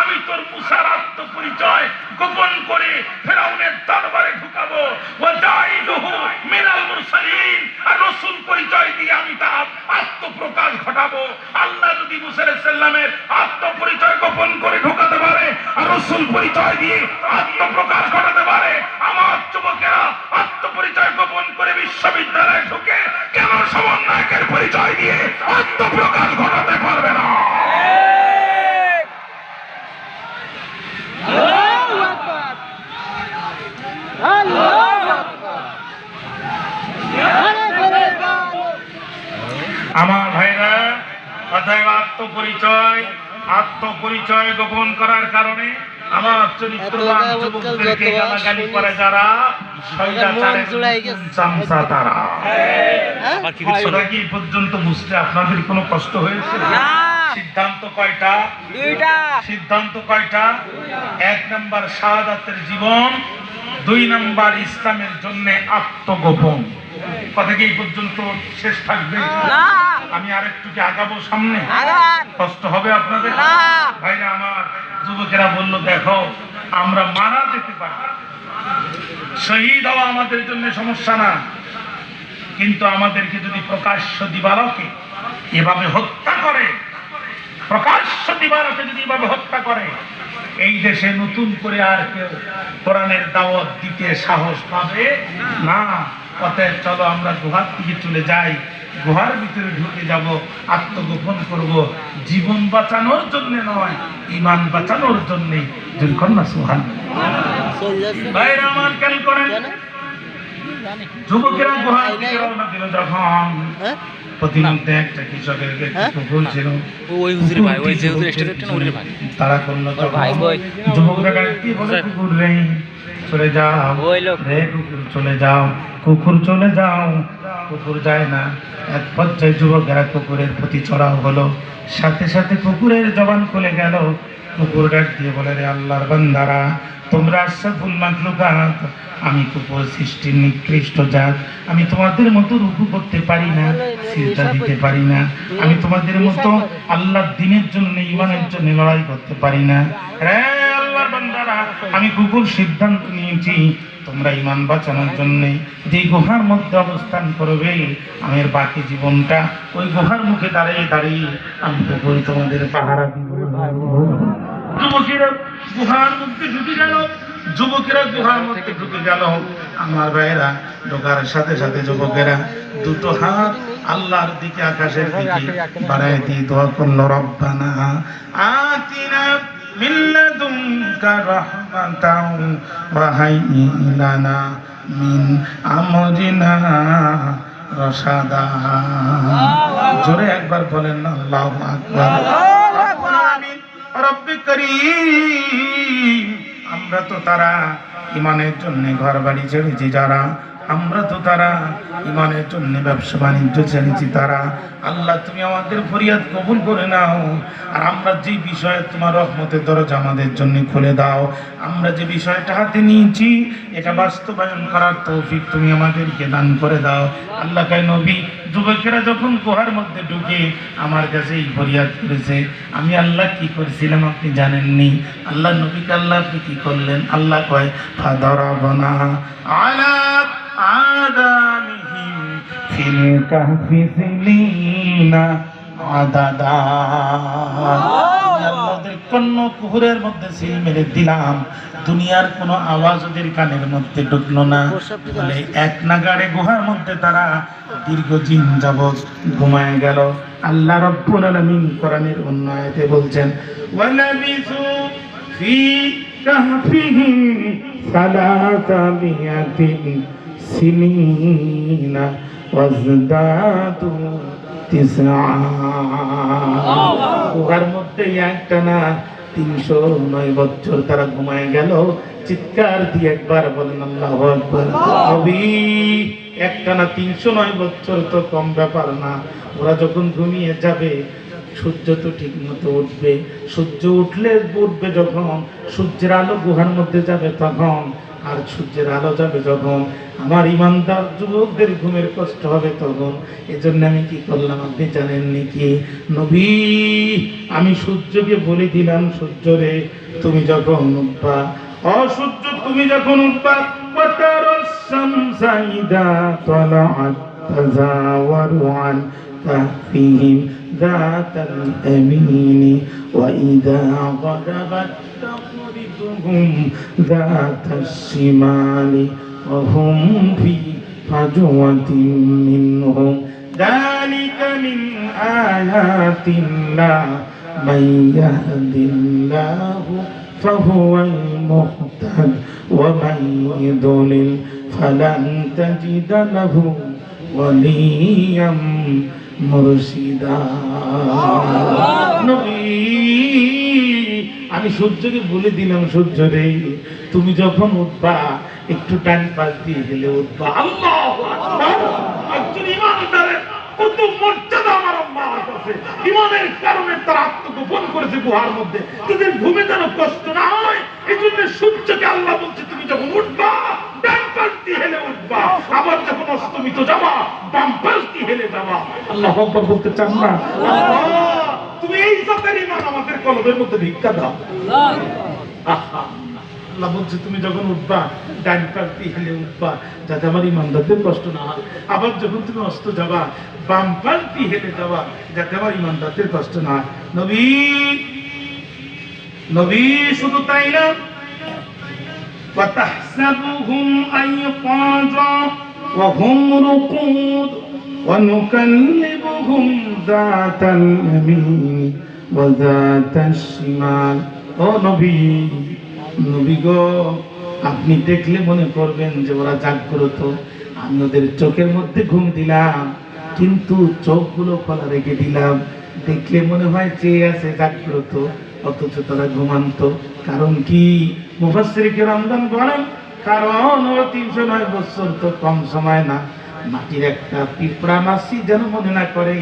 আমি তোর মুসার আত্মপরিচয় গোপন করে ফেরাউনের দরবারে ঢুকাবো। ওয়াজাইলুহু মিনাল মুরসালিন, আর রাসূল পরিচয় দিয়ে আমি তার আত্মপ্রকাশ ঘটাবো। আল্লাহ যদি মুসা আলাইহিস সালামের আত্মপরিচয় গোপন করে ঢুকাতে পারে, আর রাসূল পরিচয় দিয়ে আত্মপ্রকাশ ঘটাতে পারে, আমার যুবকেরা আত্মপরিচয় গোপন করে বিশ্ববিদ্যালয়ে ঢুকে কেন সমন্বয়কের পরিচয় দিয়ে আত্মপ্রকাশ ঘটাতে পারবে না? আমার ভাইরা, অতএব আত্মপরিচয় গোপন করার কারণে আমার চরিত্রবান যুবকদেরকে গালাগালি করে যারা, চামচা তারা। সেটা কি পর্যন্ত বুঝতে আপনাদের কোনো কষ্ট হয়েছে? সিদ্ধান্ত কয়টা? সিদ্ধান্ত কয়টা? ১ নাম্বার শাহাদাতের জীবন, ২ নাম্বার ইসলামের জন্য আত্মগোপন। কথা কি এই পর্যন্ত শেষ থাকবে? আমি আরেকটু কি আগাবো সামনে? কষ্ট হবে আপনাদের? ভাইরা আমার, যুবকেরা বলল দেখো আমরা মারা যেতে পারি, শহীদ হওয়া আমাদের জন্য সমস্যা না, কিন্তু আমাদেরকে যদি প্রকাশ্য দিবালোকে এভাবে হত্যা করে, প্রকাশ্য দিবালোকে যদি এভাবে হত্যা করে, এই দেশে নতুন করে আর কেউ কোরআনের দাওয়াত দিতে সাহস পাবে না। অতএব চলো আমরা গুহার দিকে চলে যাই, গুহার ভিতরে ঢুকে যাব, আত্মগোপন করব, জীবন বাঁচানোর জন্য নয়, ঈমান বাঁচানোর জন্য। কন্যা সুবহানাল্লাহ। ভাইরা আমার, খেয়াল করেন, যুবকেরা গুহার দিকে রওনা দিল যখন, প্রতিমধ্যে একটা কৃষকের কুকুর ছিল, তারা করলো যুবকরা কি বলে, কুকুর রে চলে যাও, রে কুকুর চলে যাও, কুকুর চলে যাও। কুকুর যায় না। এক পর্যায়ে যুবকেরা কুকুরের প্রতি চড়াও হলো, সাথে সাথে কুকুরের জবান খুলে গেল। কুকুর ডাক দিয়ে বলে, রে আল্লাহর বান্দারা, তোমরা আশরাফুল মাখলুকাত, আমি কুকুর সৃষ্টির নিকৃষ্ট জাত, আমি তোমাদের মতো রুকু করতে পারি না, সিজদা দিতে পারি না, আমি তোমাদের মতো আল্লাহর দ্বীনের জন্য, ঈমানের জন্য লড়াই করতে পারি না। রে আল্লাহর বান্দারা, আমি কুকুর সিদ্ধান্ত নিয়েছি, তোমরা ঈমান বাঁচানোর জন্য যে গুহার মধ্যে অবস্থান করবে, আমার বাকি জীবনটা ওই গুহার মুখে দাঁড়িয়ে দাঁড়িয়ে আমি কুকুর তোমাদের পাহারা দিব। যুবকেরা গুহার মধ্যে ঢুকে গেল, যুবকেরা গুহার মধ্যে ঢুকে গেল। আমার ভাইরা, ঢোকার সাথে সাথে যুবকেরা দুটো হাত আল্লাহর দিকে, আকাশের দিকে বাড়ায় দিয়ে দোয়া করলো, রব্বানা আতিনা মিন লাদুনকা রাহমাতাও ওয়া হাইয়্যি লানা মিন আমরিনা রাশাদা। জোরে একবার বলেন আল্লাহু আকবার। রব্বে করিম, আমরা তো তারা ঈমানের জন্য ঘর বাড়ি ছেড়েছি যারা, আমরা তো তারা ঈমানের জন্য ব্যবসা বাণিজ্য ছেড়েছি তারা। আল্লাহ তুমি আমাদের ফরিয়াদ কবুল করে নাও, আর আমরা যে বিষয়ে তোমার রহমতের দরজা আমাদের জন্য খুলে দাও। আমরা যে বিষয়টা হাতে নিয়েছি এটা বাস্তবায়ন করার তৌফিক তুমি আমাদেরকে দান করে দাও। আল্লাহ কয়, নবী যুবকেরা যখন গুহার মধ্যে ঢুকে আমার কাছে এই ফরিয়াদ করেছে, আমি আল্লাহ কি করেছিলাম আপনি জানেননি? আল্লাহ নবীকে আল্লাহ আপনি কি করলেন? আল্লাহ কয়, ফাদারাবনা আলা আদানিহিম ফিল কাহফি সিনিনা আদাদা। আল্লাহদের কোন কুহুরের মধ্যে সিল মেরে দিলাম, দুনিয়ার কোনো আওয়াজ ওদের কানের মধ্যে ঢুকলো না। বলে এক নাগাড়ে গুহার মধ্যে তারা দীর্ঘদিন যাবৎ ঘুমায় গেল। আল্লাহ রাব্বুল আলামিন কোরআনের অন্য আয়াতে বলছেন, ওয়ালাবিসু ফি কাহফিহিম সালাসা মিয়াতিন সিনিনা ওয়াজদাতু তিসআ। গুহার মধ্যে মধ্যে একটানা 309 বছর তারা ঘুমায় গেল। চিৎকার দিয়ে একবার বলেন আল্লাহু আকবার। নবী একটানা 309 বছর তো কম ব্যাপার না। ওরা যখন ঘুমিয়ে যাবে সূর্য তো ঠিক মতো উঠবে, সূর্য উঠবে যখন সূর্যের আলো গুহার মধ্যে যাবে তখন, আর সূর্যের আলো যাবে যখন আমার ইমানদার যুবকদের ঘুমের কষ্ট হবে তখন। এজন্য আমি কি করলাম আপনি জানেন নাকি? নবী আমি সূর্যকে বলে দিলাম, সূর্য রে তুমি যখন উঠবা, অসূর্য তুমি যখন উঠবা, كهفهم ذات اليمين وإذا غربت تقرضهم ذات الشمال وهم في فجوة منهم ذلك من آيات الله من يهد الله فهو المهتد ومن يضلل فلن تجد له وليا মুর্শিদা। নবী আমি সূর্যকে বলে দিলাম, সূর্য রে তুমি যখন উঠবা একটু টাইম পাস দিয়ে গেলে উঠবা। আল্লাহু আকবার। একজন ইমানদারের কত মর্যাদা আমার আল্লাহর কাছে। ইমানের কারণে তারা আত্মগোপন করেছে গুহার মধ্যে, তাদের ঘুমে যেন কষ্ট না হয় এজন্য সূর্যকে আল্লাহ বলছে তুমি যখন উঠবা ডান পাশ দিয়ে হেলে উঠবা, আবার যখন অস্তমিত যাবা বাম পাশ দিয়ে হেলে যাবা। আল্লাহু আকবার বলতে চান না? আল্লাহ তুমি এই জাতের ঈমান আমাদের কলবের মধ্যে ভিক্ষা দাও। আল্লাহ বলছে তুমি যখন উঠবা ডান পাশ দিয়ে হেলে উঠবা যাতে আমার ইমানদারদের কষ্ট না হয়, আবার যখন তুমি অস্ত যাবা বাম পাশ দিয়ে হেলে যাবা যাতে আমার ইমানদারদের কষ্ট না হয়। নবী নবী শুধু তাই না, وتحسبهم أيقاظا وهم رقود ونقلبهم ذات اليمين وذات الشمال। ও নবী নবী গো আপনি দেখলে মনে করবেন যে ওরা জাগ্রত, আমি ওদের চোখের মধ্যে ঘুম দিলাম কিন্তু চোখগুলো খোলা রেখে দিলাম, দেখলে মনে হয় চেয়ে আছে জাগ্রত অথচ তারা ঘুমান্ত। কারণ কি? মুফাসসির কিরামগণ বলেন কারণ ওরা 309 বছর তো কম সময় না। মাটির একটা পিঁপড়া মাছি যেন মনে না করে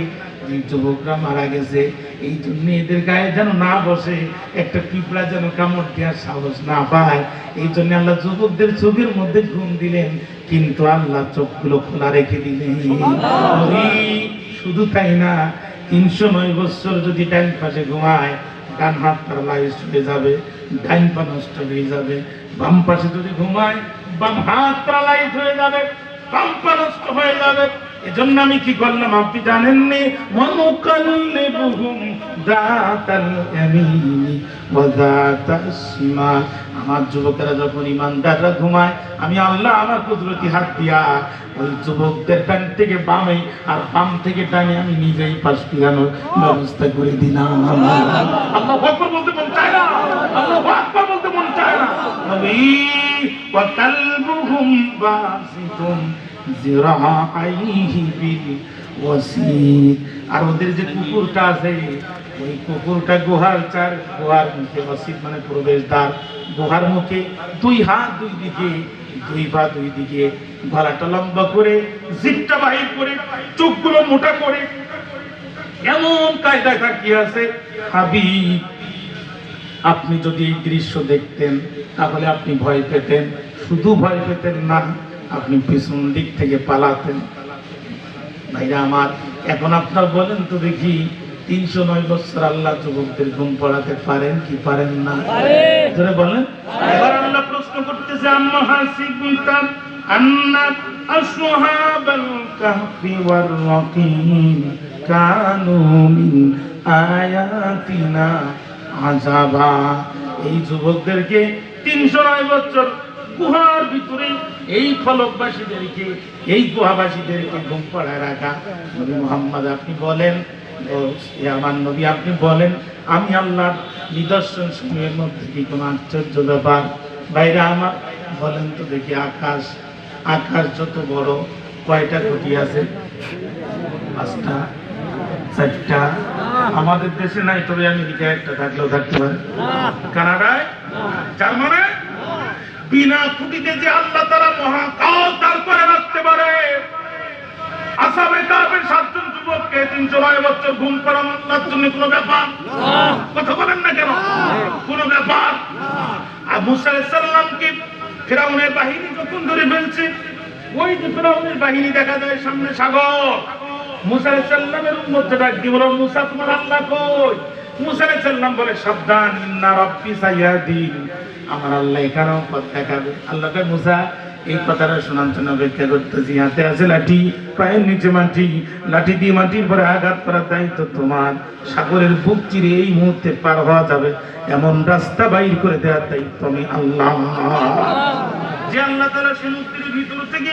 যে যুবকরা মারা গেছে, এই জন্য এদের গায়ে যেন না বসে, একটা পিঁপড়া যেন কামড় দেওয়ার সাহস না পায়, এই জন্য আল্লাহ যুবকদের চোখের মধ্যে ঘুম দিলেন কিন্তু আল্লাহ চোখগুলো খোলা রেখে দিলেন। শুধু তাই না, 309 বছর যদি ডান পাশে ঘুমায় ডান হাত প্যারালাইজ হয়ে যাবে, ডান পা নষ্ট হয়ে যাবে। বাম পাশে যদি ঘুমায় বাম হাত প্যারালাইজ হয়ে যাবে, বাম পা নষ্ট হয়ে যাবে। এজন্য আমি কি করলাম আপনি জানেননি? ওয়ানুকাল্লিবুহুম যাতাল ইয়ামিনি ওয়া যাতাস শিমাল। আমার যুবকেরা যখন ইমানদাররা ঘুমায় আমি আল্লাহ আমার কুদরতি হাত দিয়া ওই যুবকদের ডান থেকে বামে আর বাম থেকে ডানে আমি নিজেই পাশ ফিরানোর ব্যবস্থা করে দিলাম। আল্লাহু আকবার বলতে মন চায় না? আল্লাহু আকবার বলতে মন চায় না? নবী ওয়া কালবুহুম বাসিতুম জিরাআইহি বিল ওয়াসিদ। আর ওদের যে কুকুরটা আছে ওই কুকুরটা গুহার মুখে, ওয়াসিদ মানে প্রবেশদ্বার, গুহার মুখে দুই হাত দুই দিকে, দুই পা দুই দিকে, গলাটা লম্বা করে, জিভটা বাহির করে, চোখগুলো মোটা করে এমন কায়দায় তাকিয়ে আছে। হাবিব আপনি যদি এই দৃশ্য দেখতেন তাহলে আপনি ভয় পেতেন, শুধু ভয় পেতেন না আপনি পিছন দিক থেকে পালাতেন। ভাইরা আমার, এখন আপনার বলেন তো দেখি 309 বছর আল্লাহ যুবকদের ঘুম পড়াতে পারেন কি পারেন না? ধরে বলেন। এবার আল্লাহ প্রশ্ন করতেছে আম্মা হাসিবতাম আন্না আসহাবাল কাহফি ওয়ার রাকিম কানু মিন আয়াতিনা আযাবা। এই যুবকদেরকে 309 বছর গুহার ভিতরে এই ফলকবাসীদেরকে, এই গুহাবাসীদেরকে ঘুম পাড়ায় রাখা। নবী মুহাম্মদ আপনি বলেন, আমার নবী আপনি বলেন আমি আল্লাহর নিদর্শন সমূহের মধ্যে কি কোনো আশ্চর্য ব্যাপার? বাইরে আমার বলেন তো দেখি, আকাশ যত বড় কয়টা খুঁটি আছে? 5টা, 4টা, আমাদের দেশে নাই, তবে আমেরিকায় একটা থাকলেও থাকতে পারে, কানাডায়, জার্মানে বিনা খুঁটিতে যে আল্লাহ তারা মহাকাল দাঁড় করে রাখতে পারে। আসহাবে কাহফের 7 জন যুবককে 309 বছর ঘুম পাড়ানো আল্লাহর জন্য কোনো ব্যাপার? কথা বলেন না কেন? কোনো ব্যাপার? আর মুসা আলাইহিস সালামকে ফিরাউনের বাহিনী যখন ধরে ফেলছে, ওই যে ফিরাউনের বাহিনী দেখা যায় সামনে সাগর, মুসা আলাইহিস সালামের উম্মতটা ডাক দিয়ে বলে, মুসা তোমার আল্লাহ কই? মুসা আলাইহিস সালাম বলে, সাবধান, ইন্না রাব্বি সাইয়াহদিন, আমার আল্লাহ এখানেও পথ দেখাবে। আল্লাহ কয়, মুসা এই কথাটা শোনার জন্য অপেক্ষা করতেছি, হাতে আছে লাঠি, পায়ের নিচে মাটি, লাঠি দিয়ে মাটির পরে আঘাত করার দায়িত্ব তোমার। সাগরের বুক চিরে এই মুহূর্তে পার হওয়া যাবে এমন রাস্তা বাইর করে দেওয়ার দায়িত্ব আমি আল্লাহ। যে আল্লাহ তাআলা সমুদ্রের ভিতর থেকে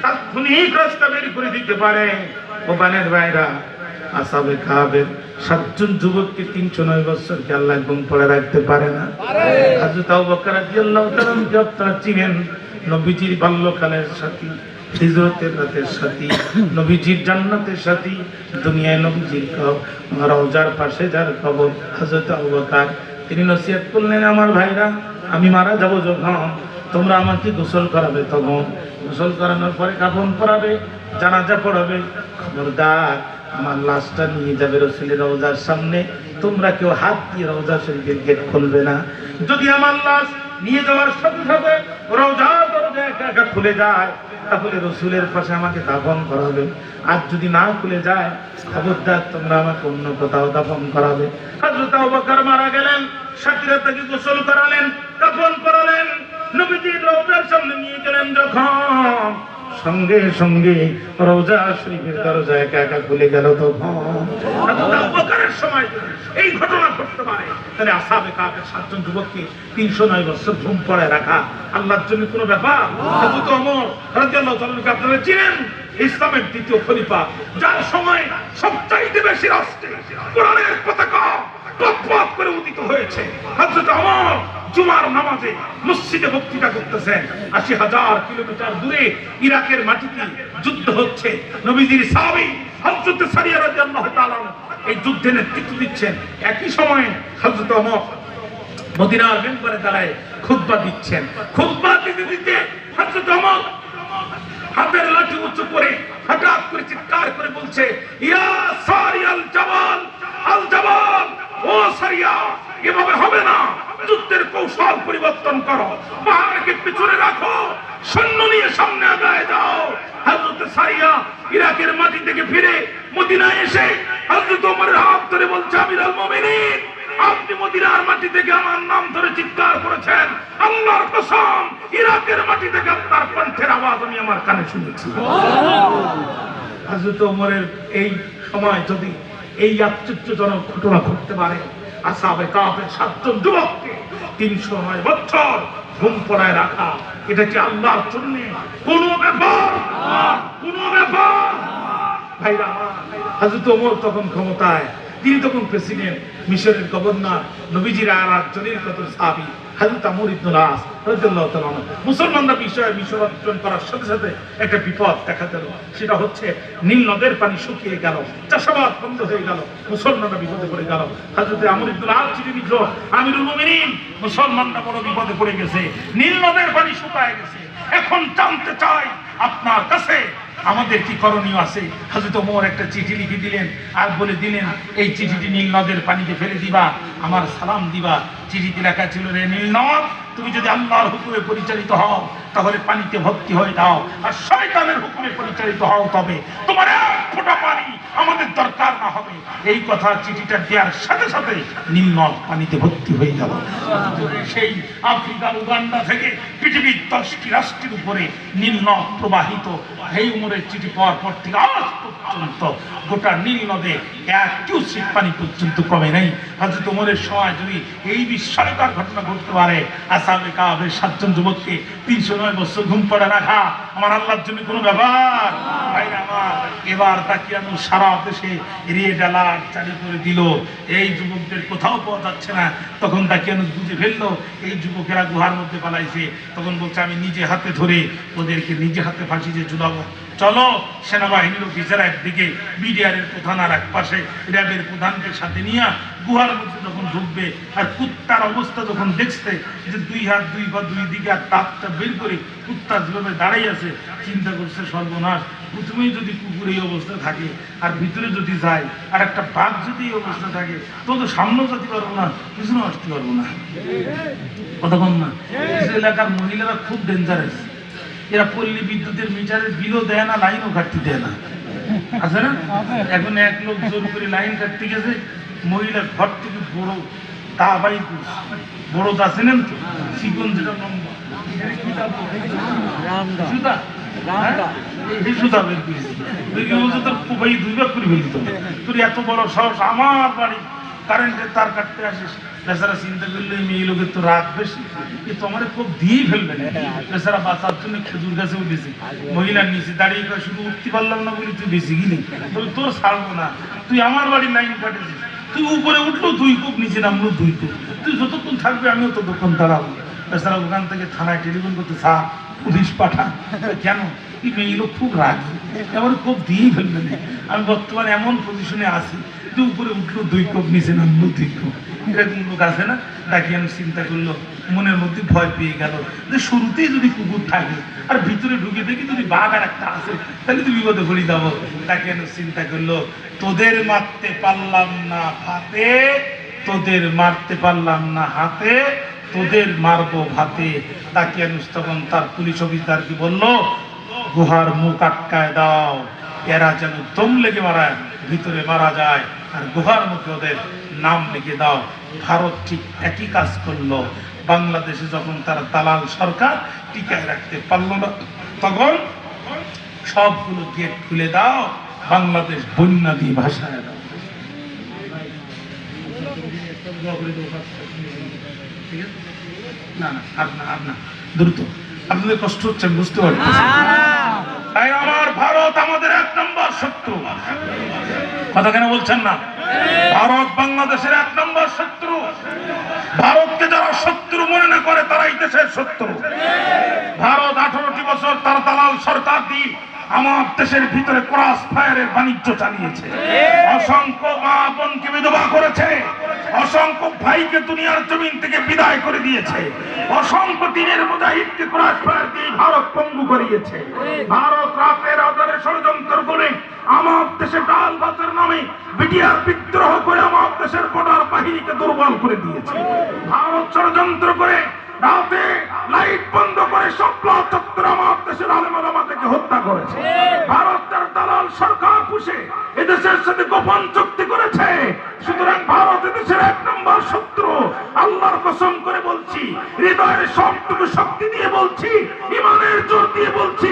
তাৎক্ষণিক রাস্তা বের করে দিতে পারে। ও বানের ভাইরা, আসহাবে কাহফের 7 জন যুবককে 309 বছরকে আল্লাহ ঘুম পড়ে রাখতে পারে না। হযরত আবু বকর রাদিয়াল্লাহু তাআলা আপনারা চিনেন, নবীজির বাল্যকালের সাথী, হিজরতের রাতের সাথী, নবীজির জান্নাতের সাথী, দুনিয়ায় নবীজির রওজার পাশে যার কবর হযরত আবু বকর, তিনি নসিহত করলেন, আমার ভাইরা আমি মারা যাব যখন তোমরা আমাকে গোসল করাবে, তখন গোসল করানোর পরে কাফন পরাবে, জানাজা পড়াবে, খবরদার আমার লাশটা নিয়ে যাবে রাসূলের রওজার সামনে, তোমরা কেউ হাত দিয়ে রওজা শরীফের গেট খুলবে না। যদি আমার লাশ নিয়ে যাওয়ার সাথে সাথে রওজা দরজা একা একা খুলে যায়, তাহলে রাসূলের পাশে আমাকে দাফন করাবে, আর যদি না খুলে যায় খবরদার তোমরা আমাকে অন্য কোথাও দাফন করাবে। হযরত আবু বকর মারা গেলেন, সাথীরা তাকে গোসল করালেন, দাফন করালেন, নবীজির রওজার সামনে নিয়ে গেলেন যখন, সঙ্গে সঙ্গে রওজা শরীফের দরজা একা একা খুলে গেল। তখন আবু বকরের সময় এই ঘটনা ঘটতে পারে, তাহলে আসহাবে কাহফের 7 জন যুবককে 309 বছর ঘুম পড়ায় রাখা আল্লাহর জন্য কোনো ব্যাপার? হযরত ওমর রাদিয়াল্লাহু তাআলা আপনারা চিনেন, ইসলামের দ্বিতীয় খলিফা, যার সময় সবচাইতে বেশি রাষ্ট্রে কোরআনের পতাকা পথ করে উদিত হয়েছে। হযরত ওমর জুমার নামাজে মসজিদে বক্তৃতা করতেছেন, 80,000 কিলোমিটার দূরে ইরাকের মাটিতে যুদ্ধ হচ্ছে, নবীজির সাহাবী হযরত সারিয়া রাদিয়াল্লাহু তাআলা এই যুদ্ধে নেতৃত্ব দিচ্ছেন। একই সময়ে হযরত ওমর মদিনার মিম্বরে দাঁড়ায় খুতবা দিচ্ছেন। খুতবা দিতে দিতে হযরত ওমর হাতের লাঠি উঁচু করে হঠাৎ করে চিৎকার করে বলছে, ইয়া সারিয়াল জাবাল, আল জাবাল, ও সারিয়া, এভাবে হবে না, যুদ্ধের কৌশল পরিবর্তন করো, পাহাড়কে পিছনে রাখো, সৈন্য নিয়ে সামনে আগায় যাও। হযরত সারিয়া ইরাকের মাটি থেকে ফিরে মদিনায় এসে হযরত ওমরের হাত ধরে বলছে, আমিরুল মুমিনিন, আপনি মদিনার মাটি থেকে আমার নাম ধরে চিৎকার করেছেন, আল্লাহর কসম ইরাকের মাটি থেকে আপনার কণ্ঠের আওয়াজ আমি আমার কানে শুনেছি। হযরত ওমরের এই সময় যদি এই আশ্চর্যজনক ঘটনা ঘটতে পারে, আসহাবে কাহফের 7 জন যুবককে 309 বছর ঘুম পড়ায় রাখা, এটা কি আল্লাহর জন্য কোনো ব্যাপার? কোনো ব্যাপার? ভাইরা, হযরত ওমর তখন ক্ষমতায়, তিনি তখন প্রেসিডেন্ট, মিশরের গভর্নর, নবীজির আর একজনের কত সাহাবী হযরত আমর ইবনুল আস রাদিয়াল্লাহু তাআলা। মুসলমানরা বিষয়ে মিশর অর্জন করার সাথে সাথে একটা বিপদ দেখা দিল, সেটা হচ্ছে নীল নদের পানি শুকিয়ে গেল, চাষাবাদ বন্ধ হয়ে গেল, মুসলমানরা বিপদে পড়ে গেল। হযরত আমর ইবনুল আস চিঠি লিখল, আমিরুল মুমিনিন, মুসলমানরা বড় বিপদে পড়ে গেছে, নীল নদের পানি শুকায় গেছে, এখন জানতে চাই আপনার কাছে আমাদের কি করণীয় আছে। হযরত ওমর একটা চিঠি লিখে দিলেন আর বলে দিলেন, এই চিঠিটি নীল নদের পানিতে ফেলে দিবা, আমার সালাম দিবা। চিঠিতে লেখা ছিল, রে নীল নদ, তুমি যদি আল্লাহর হুকুমে পরিচালিত হও তাহলে পানিতে ভর্তি হয়ে দাও, আর শয়তানের হুকুমে পরিচালিত হও তবে তোমার এক ফোঁটা পানি আমাদের দরকার না হবে। এই কথা চিঠিটা দেওয়ার সাথে সাথে নীল নদ পানিতে ভর্তি হয়ে গেল। সেই আফ্রিকার উগান্ডা থেকে পৃথিবীর 10টি রাষ্ট্রের উপরে নীল নদ প্রবাহিত। এই উমরের চিঠি পাওয়ার পর থেকে আজ পর্যন্ত গোটা নীল নদে 1 কিউসেক পানি পর্যন্ত কমে নেই। হযরত ওমরের সময় যদি এই বিস্ময়কর ঘটনা ঘটতে পারে, আসহাবে কাহফের 7 জন যুবককে 309 বছর ঘুম পড়ে রাখা আমার আল্লাহর জন্য কোনো ব্যাপার? ভাইরা আমার, এবার তাকিয়ানো সারা দেশে রেড অ্যালার্ট জারি করে দিল, এই যুবকদের কোথাও পাওয়া যাচ্ছে না। তখন তাকিয়ানো বুঝে ফেললো এই যুবকেরা গুহার মধ্যে পালাইছে। তখন বলছে, আমি নিজে হাতে ধরে ওদেরকে নিজে হাতে ফাঁসিতে ঝুলাবো। চলো সেনাবাহিনীর অফিসার একদিকে, বিডিআর এর প্রধান আর এক পাশে, র্যাবের প্রধানকে সাথে নিয়ে গুহার মধ্যে যখন ঢুকবে, আর কুত্তার অবস্থা যখন দেখছে যে দুই হাত দুই পা দুই দিকে আর দাঁতটা বের করে কুত্তা যেভাবে দাঁড়িয়ে আছে, চিন্তা করছে সর্বনাশ, প্রথমেই যদি কুকুর এই অবস্থা থাকে আর ভিতরে যদি যায় আর একটা বাঘ যদি এই অবস্থা থাকে, তো সামনেও যেতে পারবো না, পিছনেও আসতে পারবো না। কতক্ষণ না এলাকার মহিলারা খুব ডেঞ্জারাস, এরা পল্লী বিদ্যুতের মিটারের বিলও দেয় না, লাইনও কাটতে দেয় না, আছে না? এখন এক লোক জোর করে লাইন কাটতে গেছে, মহিলা ঘর থেকে বড় দা বাই করছে, বড় দা চেনেন তো, চিকন যেটা লম্বা সুতা, এই সুতা বের করেছি, তোর ভাই দুই ভাগ করে ফেলি, তোর এত বড় সাহস আমার বাড়ি কারেন্টের তার কাটতে আসিস। বেচারা চিন্তা করলে মেয়ে লোকের তো রাত বেশি, এ তো আমার খুব দিয়েই ফেলবে না। বেচারা বাঁচার জন্য খেজুর গাছে উঠেছে, মহিলার নিচে দাঁড়িয়ে শুধু উঠতে পারলাম না বলি তুই বেশি গিলি, তবে তোর ছাড়বো না, তুই আমার বাড়ির লাইন কাটেছিস, তুই উপরে উঠলো দুই কূপ, নিচে নামলো দুই কূপ, তুই যতক্ষণ থাকবে আমিও ততক্ষণ দাঁড়াবো। বেচারা ওখান থেকে থানায় টেলিফোন করতে, স্যার পুলিশ পাঠান। কেন? এই মেয়ে লোক খুব রাগি, এবার খুব দিয়েই ফেলবে না। আমি বর্তমানে এমন পজিশনে আছি যে উপরে উঠলো দুই কূপ, নিচে নামলো দুই কূপ, এরকম লোক আছে না? তাকে আমি চিন্তা করলো, মনের মধ্যে ভয় পেয়ে গেল যে শুরুতেই যদি কুকুর থাকে আর ভিতরে ঢুকে দেখি যদি বাঘ আর একটা আছে, তাহলে তো বিপদে পড়ে যাবো। তাকে আমি চিন্তা করলো, তোদের মারতে পারলাম না হাতে, তোদের মারতে পারলাম না হাতে, তোদের মারবো ভাতে। তাকে আমি তখন তার পুলিশ অফিসারকে বললো, গুহার মুখ আটকায় দাও, এরা যেন দম লেগে মারায়, ভিতরে মারা যায়, আর গুহার মুখে ওদের নাম লিখে দাও। ভারত ঠিক একই কাজ করলো। বাংলাদেশে যখন তারা দালাল সরকার টিকায় রাখতে পারলো না, তখন সবগুলো গেট খুলে দাও, বাংলাদেশ বন্যা দিয়ে ভাসায় দাও। না না আর না দ্রুত, আপনাদের কষ্ট হচ্ছে আমি বুঝতে পারছি। তাই আমার ভারত আমাদের এক নম্বর শত্রু, কথা কেন বলছেন না? ভারত বাংলাদেশের এক নম্বর শত্রু। ভারতকে যারা শত্রু মনে না করে তারাই দেশের শত্রু। ভারত 18টি বছর তার দালাল সরকার দিয়ে আমার দেশের ভিতরে ক্রস ফায়ারের বাণিজ্য চালিয়েছে, অসংখ্য মা বোনকে বিধবা করেছে, অসংখ্য ভাইকে দুনিয়ার জমিন থেকে বিদায় করে দিয়েছে, অসংখ্য দিনের মুজাহিদকে ক্রস ফায়ার দিয়ে ভারত পঙ্গু করিয়েছে। ভারত রাতের আধারে ষড়যন্ত্র করে আমার দেশে ডাল ভাতের নামে বিডিআর বিদ্রোহ করে আমার দেশের বর্ডার বাহিনীকে দুর্বল করে দিয়েছে। ভারত ষড়যন্ত্র করে রাতে লাইট বন্ধ করে সপ্লা চত্বর আমার দেশের আলেমালামাকে হত্যা করেছে। ভারত তার দালাল সরকার পুষে এদেশের সাথে গোপন চুক্তি করেছে। সুতরাং ভারত এদেশের এক নম্বর শত্রু। আল্লাহর কসম করে বলছি, হৃদয়ের সবটুকু শক্তি দিয়ে বলছি, ইমানের জোর দিয়ে বলছি,